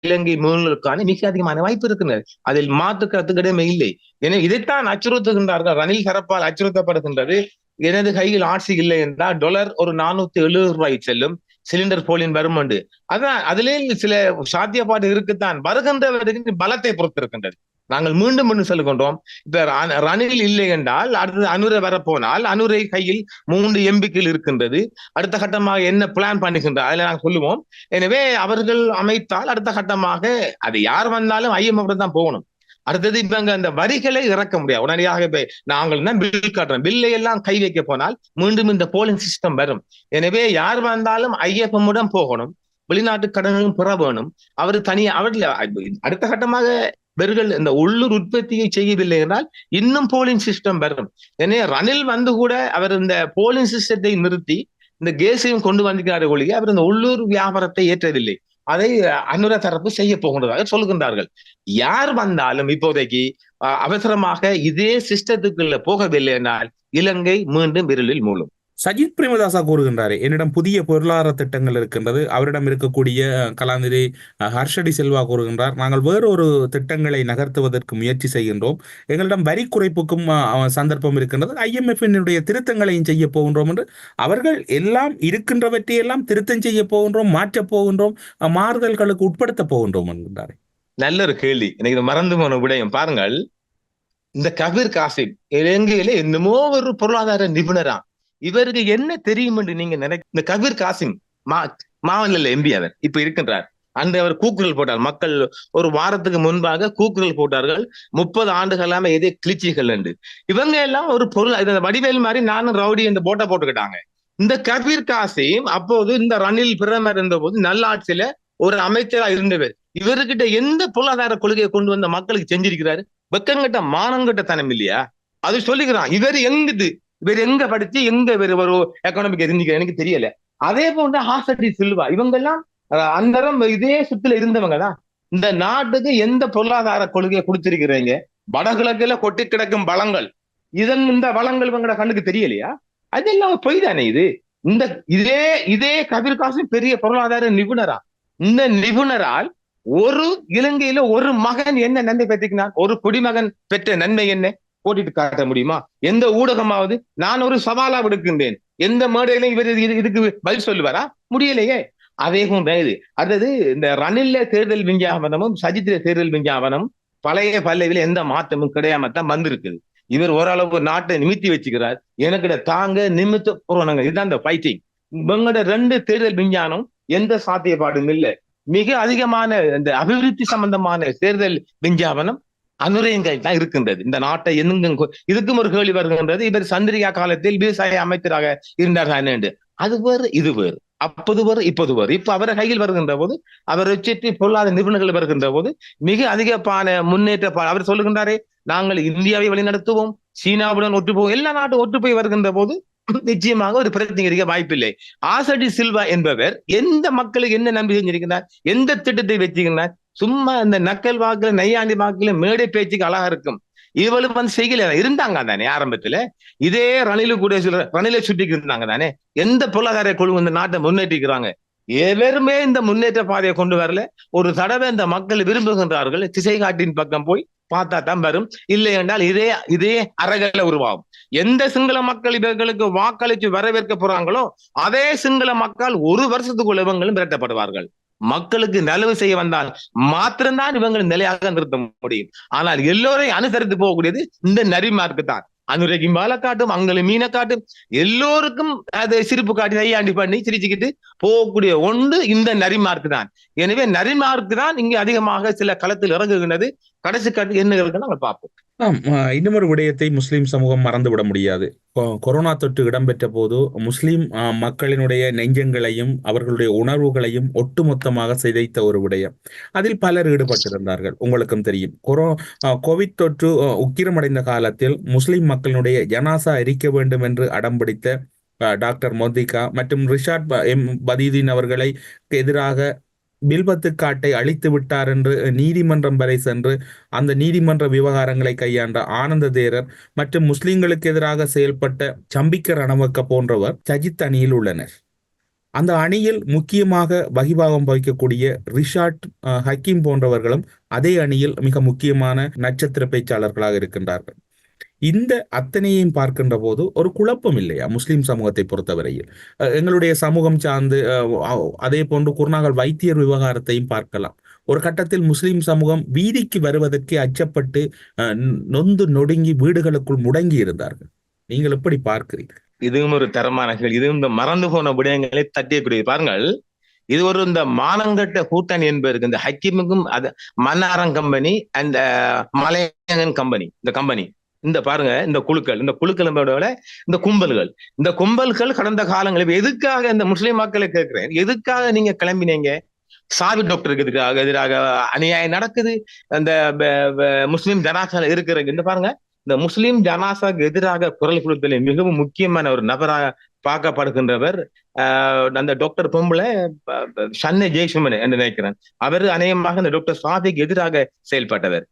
இலங்கை மீனவர்களுக்கான மிக அதிகமான வாய்ப்பு இருக்கின்றது. அதில் மாற்று கருத்து கிடையவே இல்லை. எனவே இதைத்தான் அச்சுறுத்துகின்றார்கள். ரணில் தரப்பால் அச்சுறுத்தப்படுகின்றது. எனது கையில் ஆட்சி இல்லை என்றால் டாலர் ஒரு 470 ரூபாய் செல்லும். சிலிண்டர் போலின் வரும் உண்டு. அதான் அதிலே சில சாத்தியப்பாடு இருக்குத்தான். வருகின்றவருக்கு பலத்தை பொறுத்து இருக்கின்றது. நாங்கள் மீண்டும் மீண்டும் சொல்லுகின்றோம். இப்ப ரணில் இல்லை என்றால் அடுத்தது அனுரை வரப்போனால் அனுரை கையில் 3 எம்பிக்கள் இருக்கின்றது. அடுத்த கட்டமாக என்ன பிளான் பண்ணுகின்றார் அதுல நாங்கள் சொல்லுவோம். எனவே அவர்கள் அமைத்தால் அடுத்த கட்டமாக அது யார் வந்தாலும் IMF தான் போகணும். அடுத்தது இப்ப அந்த வரிகளை இறக்க முடியாது உடனடியாக. இப்ப நாங்கள் தான் பில் காட்டுறோம். பில்லை எல்லாம் கை வைக்க போனால் மீண்டும் இந்த போலிங் சிஸ்டம் வரும். எனவே யார் வந்தாலும் IMF போகணும். வெளிநாட்டு கடன்களும் பெற வேணும். அவர் தனியா அவர்கள் அடுத்த கட்டமாக இவர்கள் இந்த உள்ளூர் உற்பத்தியை செய்யவில்லை என்றால் இன்னும் போலிங் சிஸ்டம் வரும். எனவே ரணில் வந்து கூட அவர் இந்த போலிங் சிஸ்டத்தை நிறுத்தி இந்த கேஸையும் கொண்டு வந்திருக்கிறார் ஒழிய அவர் இந்த உள்ளூர் வியாபாரத்தை ஏற்றவில்லை. அதை அனுர தரப்பு செய்ய போகின்றதாக சொல்கின்றார்கள். யார் வந்தாலும் இப்போதைக்கு அவசரமாக இதே சிஸ்டத்துக்குள்ள போகவில்லை என்றால் இலங்கை மீண்டும் விரலில் மூழும். சஜித் பிரேமதாசா கூறுகின்றாரே, என்னிடம் புதிய பொருளாதார திட்டங்கள் இருக்கின்றது. அவரிடம் இருக்கக்கூடிய கலாநிதி ஹர்ஷடி செல்வா கூறுகின்றார், நாங்கள் வேறொரு திட்டங்களை நகர்த்துவதற்கு முயற்சி செய்கின்றோம். எங்களிடம் வரி குறைப்புக்கும் சந்தர்ப்பம் இருக்கின்றது. IMF-இனுடைய திருத்தங்களையும் செய்ய போகின்றோம் என்று அவர்கள் எல்லாம் இருக்கின்றவற்றையெல்லாம் திருத்தம் செய்ய போகின்றோம், மாற்றப் போகின்றோம், மாறுதல்களுக்கு உட்படுத்த போகின்றோம் என்கின்றார். நல்ல ஒரு கேள்வி. எனக்கு மறந்து போன விடயம் பாருங்கள். இந்த கபீர் காசிம் இலங்கையில என்னமோ ஒரு பொருளாதார நிபுணரா, இவருக்கு என்ன தெரியும் என்று நீங்க இந்த கபீர் காசிம் மாநில MP அவர் இப்ப இருக்கின்றார். அன்று அவர் கூக்குரல் போட்டார். மக்கள் ஒரு வாரத்துக்கு முன்பாக கூக்குரல் போட்டார்கள், 30 ஆண்டுகளாம எதே கிளிச்சிகள் என்று. இவங்க எல்லாம் ஒரு பொருள் வடிவேல் மாதிரி நானும் ரவுடி என்று போட்டா போட்டுக்கிட்டாங்க. இந்த கபீர் காசிம் அப்போது இந்த ரணில் பிரதமர் இருந்த போது நல்லாட்சியில ஒரு அமைச்சரா இருந்தவர். இவர்கிட்ட எந்த பொருளாதார கொள்கையை கொண்டு வந்த மக்களுக்கு செஞ்சிருக்கிறாரு? வெக்கங்கிட்ட மானங்கிட்ட தனம் இல்லையா? அது சொல்லிக்கிறான். இவர் எங்க படிச்சு எங்க ஒரு எக்கனாமிக் தெரிஞ்சுக்க எனக்கு தெரியல. அதே போன்ற ஹாசடி சில்வா இவங்க எல்லாம் அந்தரம் இதே சுத்துல இருந்தவங்க தான். இந்த நாட்டுக்கு எந்த பொருளாதார கொள்கையை கொடுத்திருக்கிறீங்க? வடகிழக்குல கொட்டி கிடக்கும் வளங்கள், இந்த வளங்கள் இவங்களோட கண்ணுக்கு தெரியலையா? அதெல்லாம் பொய் தானே இது. இதே கபீர் காசிம் பெரிய பொருளாதார நிபுணரா? இந்த நிபுணரால் ஒரு இலங்கையில ஒரு மகன் என்ன நன்மை பெற்றிருக்கிறான்? ஒரு குடிமகன் பெற்ற நன்மை என்ன போட்டிட்டு காட்ட முடியுமா? எந்த ஊடகமாவது? நான் ஒரு சவாலா விடுக்கின்றேன். எந்த மேடையிலும் இவர் இதுக்கு பதில் சொல்லுவாரா? முடியலையே. அதே போன்ற இது அடுத்தது இந்த ரணில்ல தேர்தல் விஞ்ஞாபனமும் சஜித்ல தேர்தல் விஞ்ஞாபனம் பழைய பல்லவில எந்த மாற்றமும் கிடையாமத்தான் வந்திருக்குது. இவர் ஓரளவு நாட்டை நிமித்தி வச்சுக்கிறார். எனக்கு தாங்க நிமித்த போறாங்க. இதுதான் இந்த ஃபைட்டிங். இவங்களோட 2 தேர்தல் விஞ்ஞானம் எந்த சாத்தியப்பாடும் இல்லை. மிக அதிகமான இந்த அபிவிருத்தி சம்பந்தமான தேர்தல் விஞ்ஞாபனம் அனுரையங்கள் தான் இருக்கின்றது. இந்த நாட்டை இதுக்கும் ஒரு கேள்வி வருகின்றது. இவர் சந்திரிகா காலத்தில் விவசாய அமைச்சராக இருந்தார் என்று. அது வேறு இது வேறு. அப்போது வேறு இப்போது வேறு. இப்ப அவரை கையில் வருகின்ற போது அவரை சுற்றி பொருளாதார நிபுணர்கள் வருகின்ற போது மிக அதிகமான முன்னேற்ற அவர் சொல்லுகின்றாரே, நாங்கள் இந்தியாவை வழிநடத்துவோம், சீனாவுடன் ஒற்று போவோம், எல்லா நாட்டும் ஒற்று போய் வருகின்ற போது நிச்சயமாக ஒரு பிரச்சனை இருக்க வாய்ப்பில்லை. ஆசடி சில்வா என்பவர் எந்த மக்களுக்கு என்ன நம்பி செஞ்சிருக்கிறார்? எந்த திட்டத்தை வச்சுக்கிறார்? சும்மா இந்த நக்கல் வாக்குல நையாண்டி வாக்குல மேடை பேச்சுக்கு அழகா இருக்கும். இவளும் செய்யல இருந்தாங்க தானே ஆரம்பத்துல. இதே ரணிலு கூட ரணிலை சுட்டிக்கு இருந்தாங்க தானே. எந்த பொருளாதார குழு இந்த நாட்டை முன்னேற்றிக்கிறாங்க? எவருமே இந்த முன்னேற்ற பாதையை கொண்டு வரல. ஒரு தடவை இந்த மக்கள் விரும்புகின்றார்கள், திசை காட்டின் பக்கம் போய் பார்த்தா தான் வரும். இல்லை என்றால் இதே அரகல உருவாகும். எந்த சிங்கள மக்கள் இவர்களுக்கு வாக்களித்து வரவேற்க போறாங்களோ அதே சிங்கள மக்கள் ஒரு வருஷத்துக்குள்ள இவங்களும் விரட்டப்படுவார்கள். மக்களுக்கு நலவு செய்ய வந்தால் மாத்திரம்தான் இவங்களை நிலையாக நிறுத்த முடியும். ஆனால் எல்லோரையும் அனுசரித்து போகக்கூடியது இந்த நரிமார்க்கு தான். அனுரைக்கு மேல காட்டும், அங்களை மீனை காட்டும், எல்லோருக்கும் அதை சிரிப்பு காட்டி நையாண்டி பண்ணி சிரிச்சுக்கிட்டு போகக்கூடிய ஒன்று இந்த நரிமார்க்கு தான். எனவே நரிமார்க்கு தான் இங்கே அதிகமாக சில களத்தில் இறங்குகின்றது. கடைசி காட்டு என்ன இருக்குன்னு நாங்கள் பார்ப்போம். இன்னும் ஒரு விடயத்தை முஸ்லிம் சமூகம் மறந்துவிட முடியாது. கொரோனா தொற்று இடம்பெற்ற போது முஸ்லிம் மக்களினுடைய நெஞ்சங்களையும் அவர்களுடைய உணர்வுகளையும் ஒட்டுமொத்தமாக சிதைத்த ஒரு விடயம். அதில் பலர் ஈடுபட்டிருந்தார்கள். உங்களுக்கும் தெரியும், கோவிட் தொற்று உக்கிரமடைந்த காலத்தில் முஸ்லிம் மக்களினுடைய ஜனாசா எரிக்க வேண்டும் என்று அடம்பிடித்த டாக்டர் மொதிகா மற்றும் ரிஷாட் பதீதீன் அவர்களை எதிராக பில்பத்து காட்டை அழித்து விட்டார் என்று நீதிமன்றம் வரை சென்று அந்த நீதிமன்ற விவகாரங்களை கையாண்ட ஆனந்த தேரர் மற்றும் முஸ்லிம்களுக்கு எதிராக செயல்பட்ட சம்பிக்க ரணவக்க போன்றவர் சஜித் அணியில் உள்ளனர். அந்த அணியில் முக்கியமாக வகிபாகம் வகிக்கக்கூடிய ரிஷாட் ஹக்கீம் போன்றவர்களும் அதே அணியில் மிக முக்கியமான நட்சத்திர பேச்சாளர்களாக இருக்கின்றார்கள். இந்த அத்தனையும் பார்க்கின்ற போது ஒரு குழப்பம் இல்லையா முஸ்லிம் சமூகத்தை பொறுத்தவரையில்? எங்களுடைய சமூகம் சார்ந்து அதே போன்று குருநாகல் வைத்தியர் விவகாரத்தையும் பார்க்கலாம். ஒரு கட்டத்தில் முஸ்லிம் சமூகம் வீதிக்கு வருவதற்கு அச்சப்பட்டு நொந்து நொடுங்கி வீடுகளுக்குள் முடங்கி இருந்தார்கள். நீங்கள் எப்படி பார்க்கிறீர்கள்? இதுவும் ஒரு தரமான கேள்வி. இதுவும் இந்த மறந்து போன விடயங்களை தட்டியக்கூடிய பாருங்கள். இது ஒரு இந்த மானங்கட்ட கூட்டணி என்பதற்கு இந்த ஹக்கீமுக்கும் அது மன்னாரன் கம்பெனி அண்ட் மலையங்கன் கம்பெனி, இந்த கம்பெனி, இந்த பாருங்க இந்த குழுக்கள் இந்த கும்பல்கள் கடந்த காலங்களில் எதுக்காக இந்த முஸ்லிம் மக்களை கேட்கிறேன், எதுக்காக நீங்க கிளம்பினீங்க? சாவி டாக்டருக்கு எதிராக அநியாயம் நடக்குது. அந்த முஸ்லிம் ஜனாசால இருக்கிற இந்த பாருங்க, இந்த முஸ்லிம் ஜனாசாக்கு எதிராக குரல் கொடுத்ததில் மிகவும் முக்கியமான ஒரு நபராக பார்க்கப்படுகின்றவர் அந்த டாக்டர் பொம்பளை ஷன்னை ஜெயசுமன் என்று நினைக்கிறேன். அவர் அநேகமாக இந்த டாக்டர் சாதிக்கு எதிராக செயல்பட்டவர்.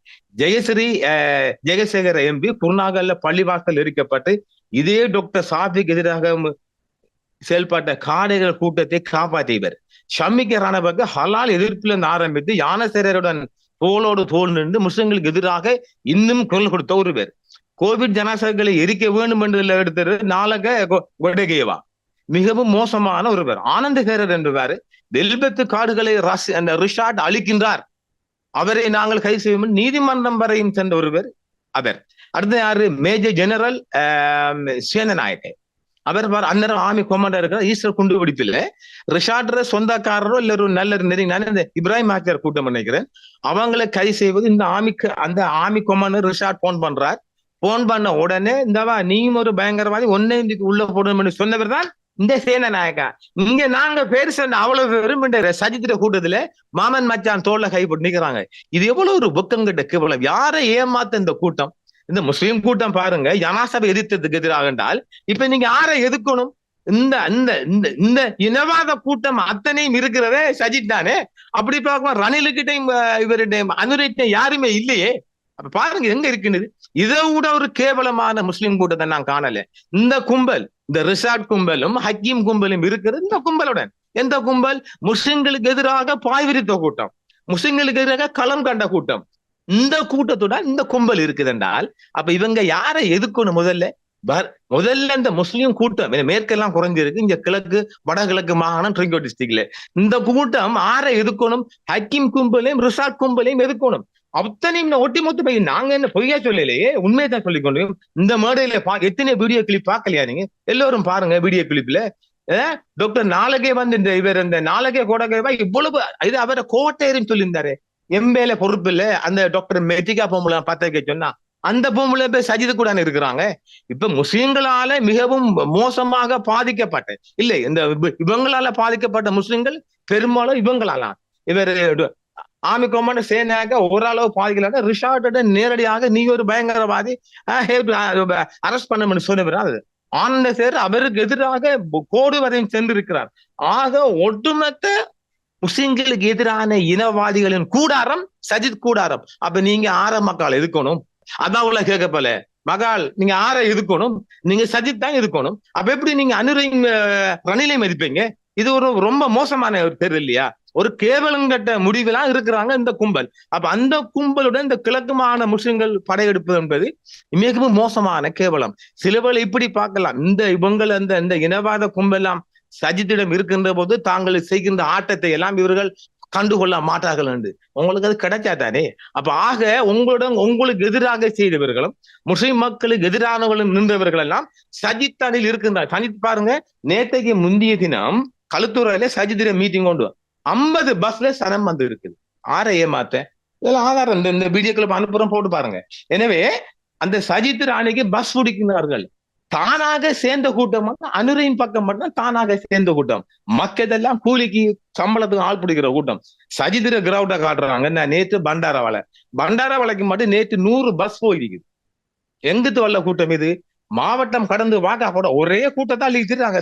ஜெயசேகர எம்பி குருநாகல்ல பள்ளிவாசல் எரிக்கப்பட்டு இதே டாக்டர் சாதிக்கு எதிராக செயல்பட்ட காடைகள் கூட்டத்தை காப்பாற்றியவர். ஷம்மிக்க ராணவக்கு ஹலால் எதிர்ப்பிலிருந்து ஆரம்பித்து யானசேரருடன் தோளோடு தோல் நின்று முஸ்லிம்களுக்கு எதிராக இன்னும் குரல் கொடுத்த ஒருவர். கோவிட் ஜனாசாக்களை எரிக்க வேண்டும் என்று எடுத்தது நாளக கொடகேவா, மிகவும் மோசமான ஒருவர். ஆனந்தகேரர் என்பவர் வெல்பெத்து காடுகளை அந்த ரிஷாட் அளிக்கின்றார், அவரை நாங்கள் கைது செய்யும் நீதிமன்றம் வரையும் சென்ற ஒருவர் அவர். அடுத்த யாரு? மேஜர் ஜெனரல் சேனநாயக்க, அவர் அந்நேரம் ஆர்மி கொமாண்டர் இருக்கிற ஈஸ்டர் குண்டு வெடிப்பில் ரிஷாட்ற சொந்தக்காரரோ இல்ல ஒரு நல்ல நெருங்கின இப்ராஹிம் ஆச்சார் கூட்டம் நினைக்கிறேன், அவங்களை கைது செய்வது இந்த ஆர்மி கொமாண்டர் ரிஷாட் போன் பண்றார். போன் பண்ண உடனே இந்தவா நீயும் ஒரு பயங்கரவாதி ஒன்னே உள்ள போடணும்னு சொன்னவர் தான் இந்த சேனநாயக்கா. இங்க நாங்க பேர் சொன்ன அவ்வளவு பேரும் சஜித்திர கூட்டத்துல மாமன் மச்சான் தோல்ல கை போட்டு நிக்கிறாங்க. இது எவ்வளவு ஒரு புக்கம் கிட்ட கேவலம். யாரை ஏமாத்த இந்த கூட்டம்? இந்த முஸ்லீம் கூட்டம் பாருங்க, ஜனாசாவை எதிர்த்ததுக்கு எதிராக என்றால் இப்ப நீங்க யாரை எதிர்க்கணும்? இந்த இனவாத கூட்டம் அத்தனையும் இருக்கிறதே சஜித் தானே. அப்படி பார்க்கும் ரணிலுக்கிட்டையும் இவருடைய அனுரைட்டையும் யாருமே இல்லையே. அப்ப பாருங்க எங்க இருக்குன்னு. இதை விட ஒரு கேவலமான முஸ்லிம் கூட்டத்தை நான் காணல. இந்த கும்பல், இந்த ரிசார்ட் கும்பலும் ஹக்கீம் கும்பலும் இருக்கிறது இந்த கும்பலுடன். எந்த கும்பல்? முஸ்லிம்களுக்கு எதிராக பாய் விரித்த கூட்டம், முஸ்லிம்களுக்கு எதிராக களம் கண்ட கூட்டம். இந்த கூட்டத்துடன் இந்த கும்பல் இருக்குது என்றால் அப்ப இவங்க யாரை எதிர்க்கணும்? முதல்ல இந்த முஸ்லீம் கூட்டம் மேற்கெல்லாம் குறைஞ்சிருக்கு, இங்க கிழக்கு வடகிழக்கு மாகாணம் ட்ரிங்கோ டிஸ்ட்ரிக்ட்ல இந்த கூட்டம் யாரை எதிர்க்கணும்? ஹக்கீம் கும்பலையும் ரிசார்ட் கும்பலையும் எதிர்க்கணும். அத்தனையும் ஒட்டுமொத்த போய் நாங்க என்ன பொய்யா சொல்லலையே, உண்மையை தான் சொல்லிக்கொண்டு இந்த மேடையில எத்தனை வீடியோ கிளிப் பார்க்கலையா நீங்க? எல்லோரும் பாருங்க வீடியோ கிளிப்ல. டாக்டர் நாளகே வந்து இந்த நாளகே கோடகேவா இவ்வளவு இது அவரை கோட்டையர்னு சொல்லியிருந்தாரு. எம்பேல பொறுப்பு இல்ல அந்த டாக்டர் மெட்டிகா பொம்பளை பார்த்த சொன்னா அந்த பொம்பளை பேர் சஜித் கூட இருக்கிறாங்க. இப்ப முஸ்லிம்களால மிகவும் மோசமாக பாதிக்கப்பட்ட இல்லை இந்த இவங்களால பாதிக்கப்பட்ட முஸ்லிம்கள் பெரும்பாலும் இவங்களால இவர் ஆர்மி கமாண்டர் சேனாக ஓரளவு பாதிக்கல. ரிஷார்ட நேரடியாக நீ ஒரு பயங்கரவாதி அரெஸ்ட் பண்ண சொன்னவர் ஆனந்த சேர் அவருக்கு எதிராக கோடு வரையும் சென்றிருக்கிறார். ஆக ஒட்டுமொத்த முஸ்லிம்களுக்கு எதிரான இனவாதிகளின் கூடாரம் சஜித் கூடாரம். அப்ப நீங்க ஆற மக்கள் எதுக்கணும்? அதான் உள்ள கேட்கப்பல மகால் நீங்க ஆற எதுக்கணும்? நீங்க சஜித் தான் எதுக்கணும். அப்ப எப்படி நீங்க அனுரையும் ரணிலையும் மதிப்பீங்க? இது ஒரு ரொம்ப மோசமான ஒரு தேர்வு இல்லையா? ஒரு கேவலங்கட்ட முடிவெல்லாம் இருக்கிறாங்க இந்த கும்பல். அப்ப அந்த கும்பலுடன் இந்த கிழக்கு மாகாண முஸ்லிம்கள் படையெடுப்பது என்பது மிகவும் மோசமான கேவலம். சிலவர்கள் இப்படி பார்க்கலாம், இவங்கள் இந்த இனவாத கும்பெல்லாம் சஜித்திடம் இருக்கின்ற போது தாங்கள் செய்கின்ற ஆட்டத்தை எல்லாம் இவர்கள் கண்டுகொள்ள மாட்டார்கள் என்று உங்களுக்கு அது கிடைச்சா தானே. அப்ப ஆக உங்களுக்கு எதிராக செய்தவர்களும் முஸ்லிம் மக்களுக்கு எதிரானவர்களும் நின்றவர்கள் எல்லாம் சஜித் அணியில் இருக்கின்றார். சஜித் பாருங்க, நேற்றைக்கு முந்தைய தினம் களுத்துறையில சஜித்திர மீட்டிங் கொண்டு 50 பஸ்ல சனம் வந்து இருக்குது. ஆரை ஏமாத்த இதெல்லாம் ஆதாரம் இந்த வீடியோக்களை அனுப்புறம் போட்டு பாருங்க. எனவே அந்த சஜித் ராணிக்கு பஸ் பிடிக்கிறார்கள். தானாக சேர்ந்த கூட்டம் அனுரையின் பக்கம் மட்டும் தானாக சேர்ந்த கூட்டம். மக்கதெல்லாம் கூலிக்கு சம்பளத்துக்கு ஆள் பிடிக்கிற கூட்டம். சஜித்திர கிரௌண்ட காட்டுறாங்க. நான் நேற்று பண்டாரவளைக்கு மட்டும் நேற்று 100 பஸ் போயிருக்குது. எங்கிட்டு வல்ல கூட்டம் இது? மாவட்டம் கடந்து வாக்கா கூட ஒரே கூட்டத்தான் அழிச்சிருக்காங்க.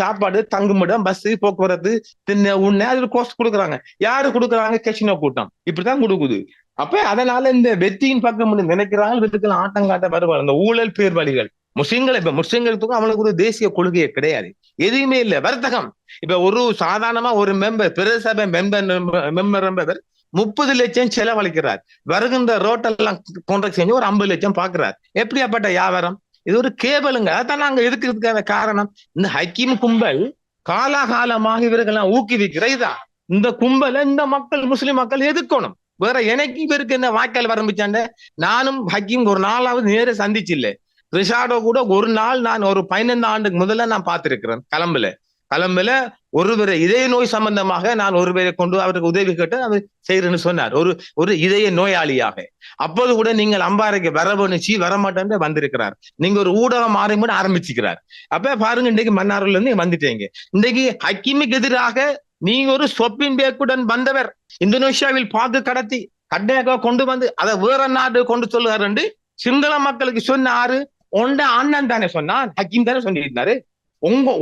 சாப்பாடு தங்குமிடம் பஸ் போக்குவரத்து தின்ன உண்ண அது கோஸ்ட் கொடுக்குறாங்க. யாரு கொடுக்குறாங்க? கெசினோ கூட்டம் இப்படித்தான் கொடுக்குது. அப்ப அதனால இந்த வெற்றியின் பக்கம் நினைக்கிறாங்க, வீட்டுக்கெல்லாம் ஆட்டம் காட்ட வருவாங்க இந்த ஊழல் பேர்வழிகள். முஸ்லிம்கள் இப்ப முஸ்லிம்களுக்கும் அவங்களுக்கு ஒரு தேசிய கொள்கையே கிடையாது, எதுவுமே இல்லை. வர்த்தகம் இப்ப ஒரு சாதாரணமா ஒரு மெம்பர் பிரதேசபை மெம்பர் 30 லட்சம் செலவழிக்கிறார். வருகின்ற ரோட்டெல்லாம் கான்ட்ராக்ட் செஞ்சு ஒரு 50 லட்சம் பாக்குறார். எப்படியாப்பட்ட வியாபாரம்? இது ஒரு கேவலுங்க. அதான் நாங்க எதுக்குறதுக்கான காரணம். இந்த ஹக்கீம் கும்பல் காலாகாலமாக இவர்கள்லாம் ஊக்குவிக்கிற இதான். இந்த கும்பலை இந்த மக்கள் முஸ்லிம் மக்கள் எதிர்க்கணும். வேற எனக்கு இவருக்கு என்ன வாய்க்கால் வரம்பிச்சாண்ட. நானும் ஹக்கீம் ஒரு நாளாவது நேர சந்திச்சு இல்லை. ரிஷாடோ கூட ஒரு நாள் நான் ஒரு 15 ஆண்டுக்கு முதல்ல நான் பார்த்திருக்கிறேன். கலம்புல ஒருவரை இதய நோய் சம்பந்தமாக நான் ஒருவரை கொண்டு அவருக்கு உதவி கேட்டு அவர் செய்யறேன்னு சொன்னார். ஒரு இதய நோயாளியாக. அப்போது கூட நீங்கள் அம்பாறைக்கு வரமாட்டேன் வந்திருக்கிறார். நீங்க ஒரு ஊடகம் ஆரம்பி ஆரம்பிச்சுக்கிறார். அப்ப பாருங்க, இன்றைக்கு மன்னார்ல இருந்து வந்துட்டீங்க. இன்றைக்கு ஹக்கீமுக்கு எதிராக நீங்க ஒரு சொப்பின் பேக்குடன் வந்தவர். இந்தோனேஷியாவில் பாக்கு கடத்தி கட்டையாக கொண்டு வந்து அதை வேற நாடு கொண்டு சொல்லுகிறார். சிங்கள மக்களுக்கு சொன்னாரு. ஒண்ட அண்ணன் தானே சொன்னான், ஹக்கீம் தானே சொல்லியிருந்தாரு.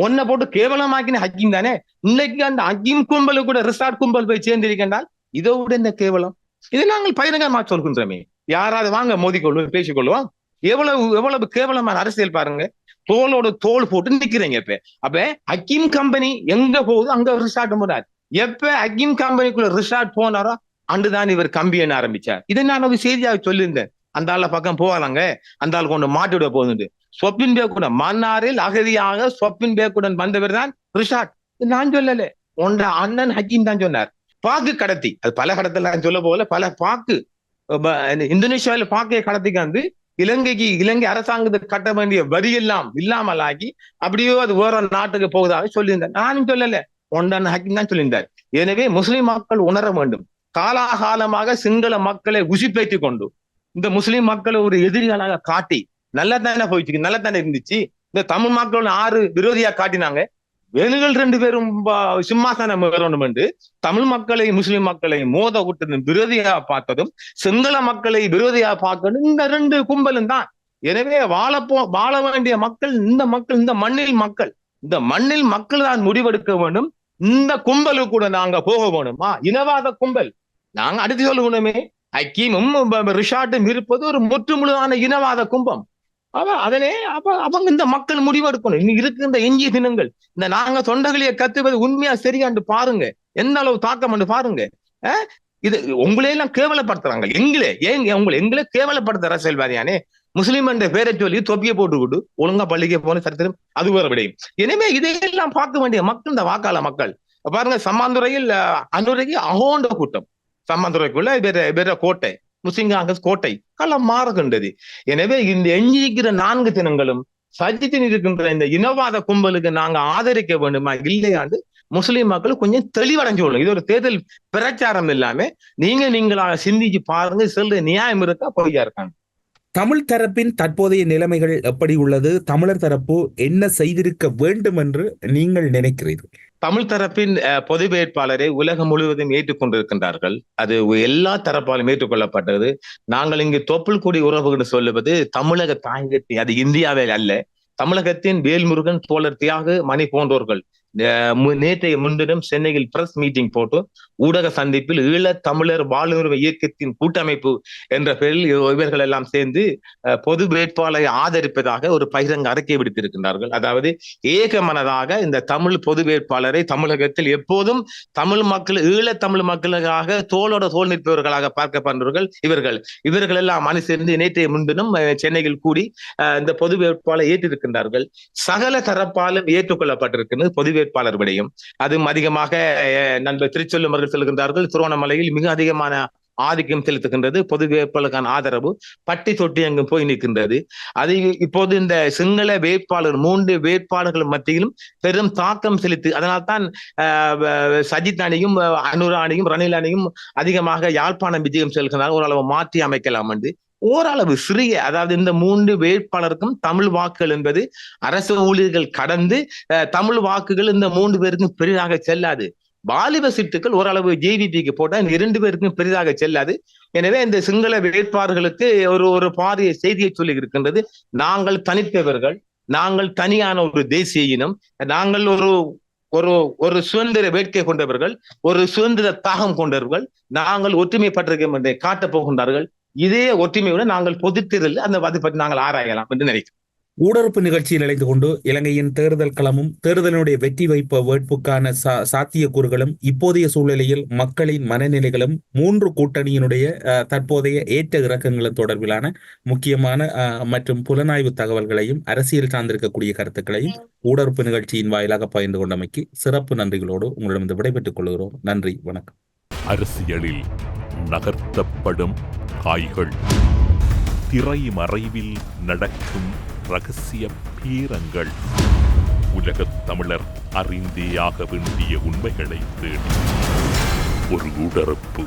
ஒன்ன போட்டு கேவலமாக்கின ஹக்கீம் தானே. இன்னைக்கு அந்த ஹக்கீம் கும்பலு கூட ரிசார்ட் கும்பல் போய் சேர்ந்திருக்கின்றால் இதோ விட என்ன கேவலம். இதை நாங்கள் பகிரங்கமா சொல்கின்றோமே. யாராவது வாங்க மோதிக்கொள்வோம், பேசிக்கொள்வோம். எவ்வளவு கேவலமான அரசியல் பாருங்க. தோளோட தோல் போட்டு நிக்கிறீங்க. அப்ப ஹக்கீம் கம்பெனி எங்க போகுது அங்க ரிசார்ட் போனார். எப்ப ஹக்கீம் கம்பெனிக்குள்ள ரிசார்ட் போனாரோ அன்றுதான் இவர் கம்பி எண்ண ஆரம்பிச்சார். இதை நான் ஒரு செய்தியாக சொல்லியிருந்தேன். அந்த ஆள பக்கம் போவாங்க, அந்த ஆள் கொண்டு மாட்டிவிட போகுது. சொப்பின் பேக்குடன் மன்னாரில் அகதியாக சொப்பின் பேக்குடன் வந்தவர் தான் ரிஷாட். நான் சொல்லல, ஒன்ற அண்ணன் ஹக்கீம் தான் சொன்னார். பாக்கு கடத்தி, அது பல கடத்தல சொல்ல போல பல பாக்கு இந்தோனேஷியாவில் பாக்கை கடத்திக்கு வந்து இலங்கை அரசாங்கத்துக்கு கட்ட வேண்டிய வரி எல்லாம் இல்லாமல் ஆகி அப்படியோ அது வேற நாட்டுக்கு போவதாக சொல்லியிருந்தார். நானும் சொல்லல, ஒன்றன் ஹக்கீம் தான் சொல்லியிருந்தார். எனவே முஸ்லிம் மக்கள் உணர வேண்டும். காலாகாலமாக சிங்கள மக்களை உசிப்பேற்றி கொண்டு இந்த முஸ்லிம் மக்களை ஒரு எதிரிகளாக காட்டி நல்லா தானே போயிடுச்சு, நல்லா தானே இருந்துச்சு. இந்த தமிழ் மக்கள் 6 விரோதியா காட்டினாங்க. வேணுகள் 2 பேரும் சிம்மாசனம் வேறணும் என்று தமிழ் மக்களை முஸ்லிம் மக்களை மோத விட்டு விரோதியா பார்த்ததும் சிங்கள மக்களை விரோதியா பார்க்கணும் இந்த 2 கும்பலும் தான். எனவே வாழ வேண்டிய மக்கள் இந்த மண்ணில் மக்கள் தான் முடிவெடுக்க வேண்டும். இந்த கும்பலு கூட நாங்க போக வேணுமா? இனவாத கும்பல். நாங்க அடுத்து சொல்லணுமே, ஹக்கீமும் ரிஷாட்டும் இருப்பது ஒரு முற்றுமுழுதான இனவாத கும்பம். அவங்க இந்த மக்கள் முடிவெடுக்கணும். இன்னும் இருக்கின்ற எஞ்சிய தினங்கள் இந்த நாங்க தொண்டர்களையே கத்துவது உண்மையா சரியாண்டு பாருங்க. எந்த அளவு தாக்கம் பாருங்க. இது உங்களையெல்லாம் கேவலப்படுத்துறாங்க. எங்களை கேவலப்படுத்துற அரசியல்வாதியானே. முஸ்லிம் என்ற பேரை சொல்லி தொப்பியை போட்டுக்கிட்டு ஒழுங்கா பள்ளிக்கு போன சரித்திரம் அது வேற விடையும். எனவே இதையெல்லாம் பார்க்க வேண்டிய மக்கள் இந்த வாக்காள மக்கள். பாருங்க, சம்மாந்துறையில் அனுரைக்கு அகோண்ட கூட்டம். சம்மாந்துறைக்குள்ள வேற கோட்டை, முஸ்லிம் காங்கிரஸ் கோட்டை களம் மாறுகின்றது. எனவே இந்த எஞ்சிருக்கிற 4 தினங்களும் சஜித்தின் இருக்கின்ற இந்த இனவாத கும்பலுக்கு நாங்க ஆதரிக்க வேண்டுமா இல்லையாண்டு முஸ்லிம் மக்கள் கொஞ்சம் தெளிவடைஞ்சு கொள்ளும். இது ஒரு தேர்தல் பிரச்சாரம் இல்லாம நீங்களாக சிந்திச்சு பாருங்க. சொல்ற நியாயம் இருக்கா பொய்யா இருக்காங்க. தமிழ் தரப்பின் தற்போதைய நிலைமைகள் எப்படி உள்ளது? தமிழர் தரப்பு என்ன செய்திருக்க வேண்டும் என்று நீங்கள் நினைக்கிறீர்கள்? தமிழ் தரப்பின் பொது வேட்பாளரை உலகம் முழுவதும் ஏற்றுக்கொண்டிருக்கின்றார்கள். அது எல்லா தரப்பாலும் ஏற்றுக்கொள்ளப்பட்டது. நாங்கள் இங்கு தொப்புள் கொடி உறவுகள் சொல்லுவது தமிழக தாயகத்தை, அது இந்தியாவில் அல்ல. தமிழகத்தின் வேல்முருகன், தோழர் தியாகு, மணி போன்றோர்கள் நேற்றைய முன்தினம் சென்னையில் பிரஸ் மீட்டிங் போட்டு ஊடக சந்திப்பில் ஈழத் தமிழர் வாழ்வுரிமை இயக்கத்தின் கூட்டமைப்பு என்ற பெயரில் இவர்கள் எல்லாம் சேர்ந்து பொது வேட்பாளரை ஆதரிப்பதாக ஒரு பகிரங்க அறிக்கை விடுத்திருக்கின்றார்கள். அதாவது ஏகமனதாக இந்த தமிழ் பொது வேட்பாளரை தமிழகத்தில் எப்போதும் தமிழ் மக்கள், ஈழத் தமிழ் மக்களுக்காக தோளோட தோல் நிற்பவர்களாக பார்க்கப்படுறவர்கள் இவர்கள் எல்லாம் அணி சேர்ந்து நேற்றைய முன்தினம் சென்னையில் கூடி இந்த பொது வேட்பாளரை ஏற்றிருக்கின்றார்கள். சகல தரப்பாலும் ஏற்றுக்கொள்ளப்பட்டிருக்கிறது பொது வேட்பாளர் விடையும். அதுவும் அதிகமாக நண்பர் திருச்செல்லும் அவர்கள் செல்கின்றார்கள். திருவண்ணாமலையில் மிக அதிகமான ஆதிக்கம் செலுத்துகின்றது. பொது வேட்பாளருக்கான ஆதரவு பட்டி தொட்டி அங்கு போய் நிற்கின்றது. அது இப்போது இந்த சிங்கள வேட்பாளர் 3 வேட்பாளர்கள் மத்தியிலும் பெரும் தாக்கம் செலுத்தி, அதனால்தான் சஜித் அணியும் அனுரா அணியும் ரணில் அணியும் அதிகமாக யாழ்ப்பாணம் விஜயம் செல்கிறார். ஓரளவு மாற்றி அமைக்கலாம் என்று ஓரளவு சிறிய, அதாவது இந்த 3 வேட்பாளருக்கும் தமிழ் வாக்குகள் என்பது அரசு ஊழியர்கள் கடந்து தமிழ் வாக்குகள் இந்த 3 பேருக்கும் பெரிதாக செல்லாது. வாலிப சீட்டுகள் ஓரளவு ஜேவிபிக்கு போட்டால் 2 பேருக்கும் பெரிதாக செல்லாது. எனவே இந்த சிங்கள வேட்பாளர்களுக்கு ஒரு பாரிய செய்தியை சொல்லி இருக்கின்றது. நாங்கள் தனித்தவர்கள், நாங்கள் தனியான ஒரு தேசிய இனம், நாங்கள் ஒரு சுதந்திர வேட்கை கொண்டவர்கள், ஒரு சுதந்திர தாகம் கொண்டவர்கள், நாங்கள் ஒற்றுமைப்பட்டிருக்கோம் என்று காட்டப் போகின்றார்கள். இதே ஒற்றுமையுடன் நாங்கள் பொதுத்தேர்தலில் அதை பற்றி நாங்கள் ஆராயலாம் என்று நினைக்கிறோம். ஊடறுப்பு நிகழ்ச்சியில் இணைந்து கொண்டு இலங்கையின் தேர்தல் களமும் தேர்தலினுடைய வெற்றி வைப்பு வேட்புக்கான சாத்தியக்கூறுகளும் இப்போதைய சூழ்நிலையில் மக்களின் மனநிலைகளும் 3 கூட்டணியினுடைய தற்போதைய ஏற்ற இறக்கங்களும் தொடர்பிலான முக்கியமான மற்றும் புலனாய்வு தகவல்களையும் அரசியல் சார்ந்திருக்கக்கூடிய கருத்துக்களையும் ஊடறுப்பு நிகழ்ச்சியின் வாயிலாக பகிர்ந்து கொண்டமைக்கு சிறப்பு நன்றிகளோடு உங்களிடம் விடைபெற்றுக் கொள்கிறோம். நன்றி, வணக்கம். அரசியலில் நகர்த்தப்படும் காய்கள், திரைமறைவில் நடக்கும் இரகசிய பீரங்கள், உலகத் தமிழர் அறிந்தேயாக வேண்டிய உண்மைகளை தேடி ஒரு ஊடறுப்பு.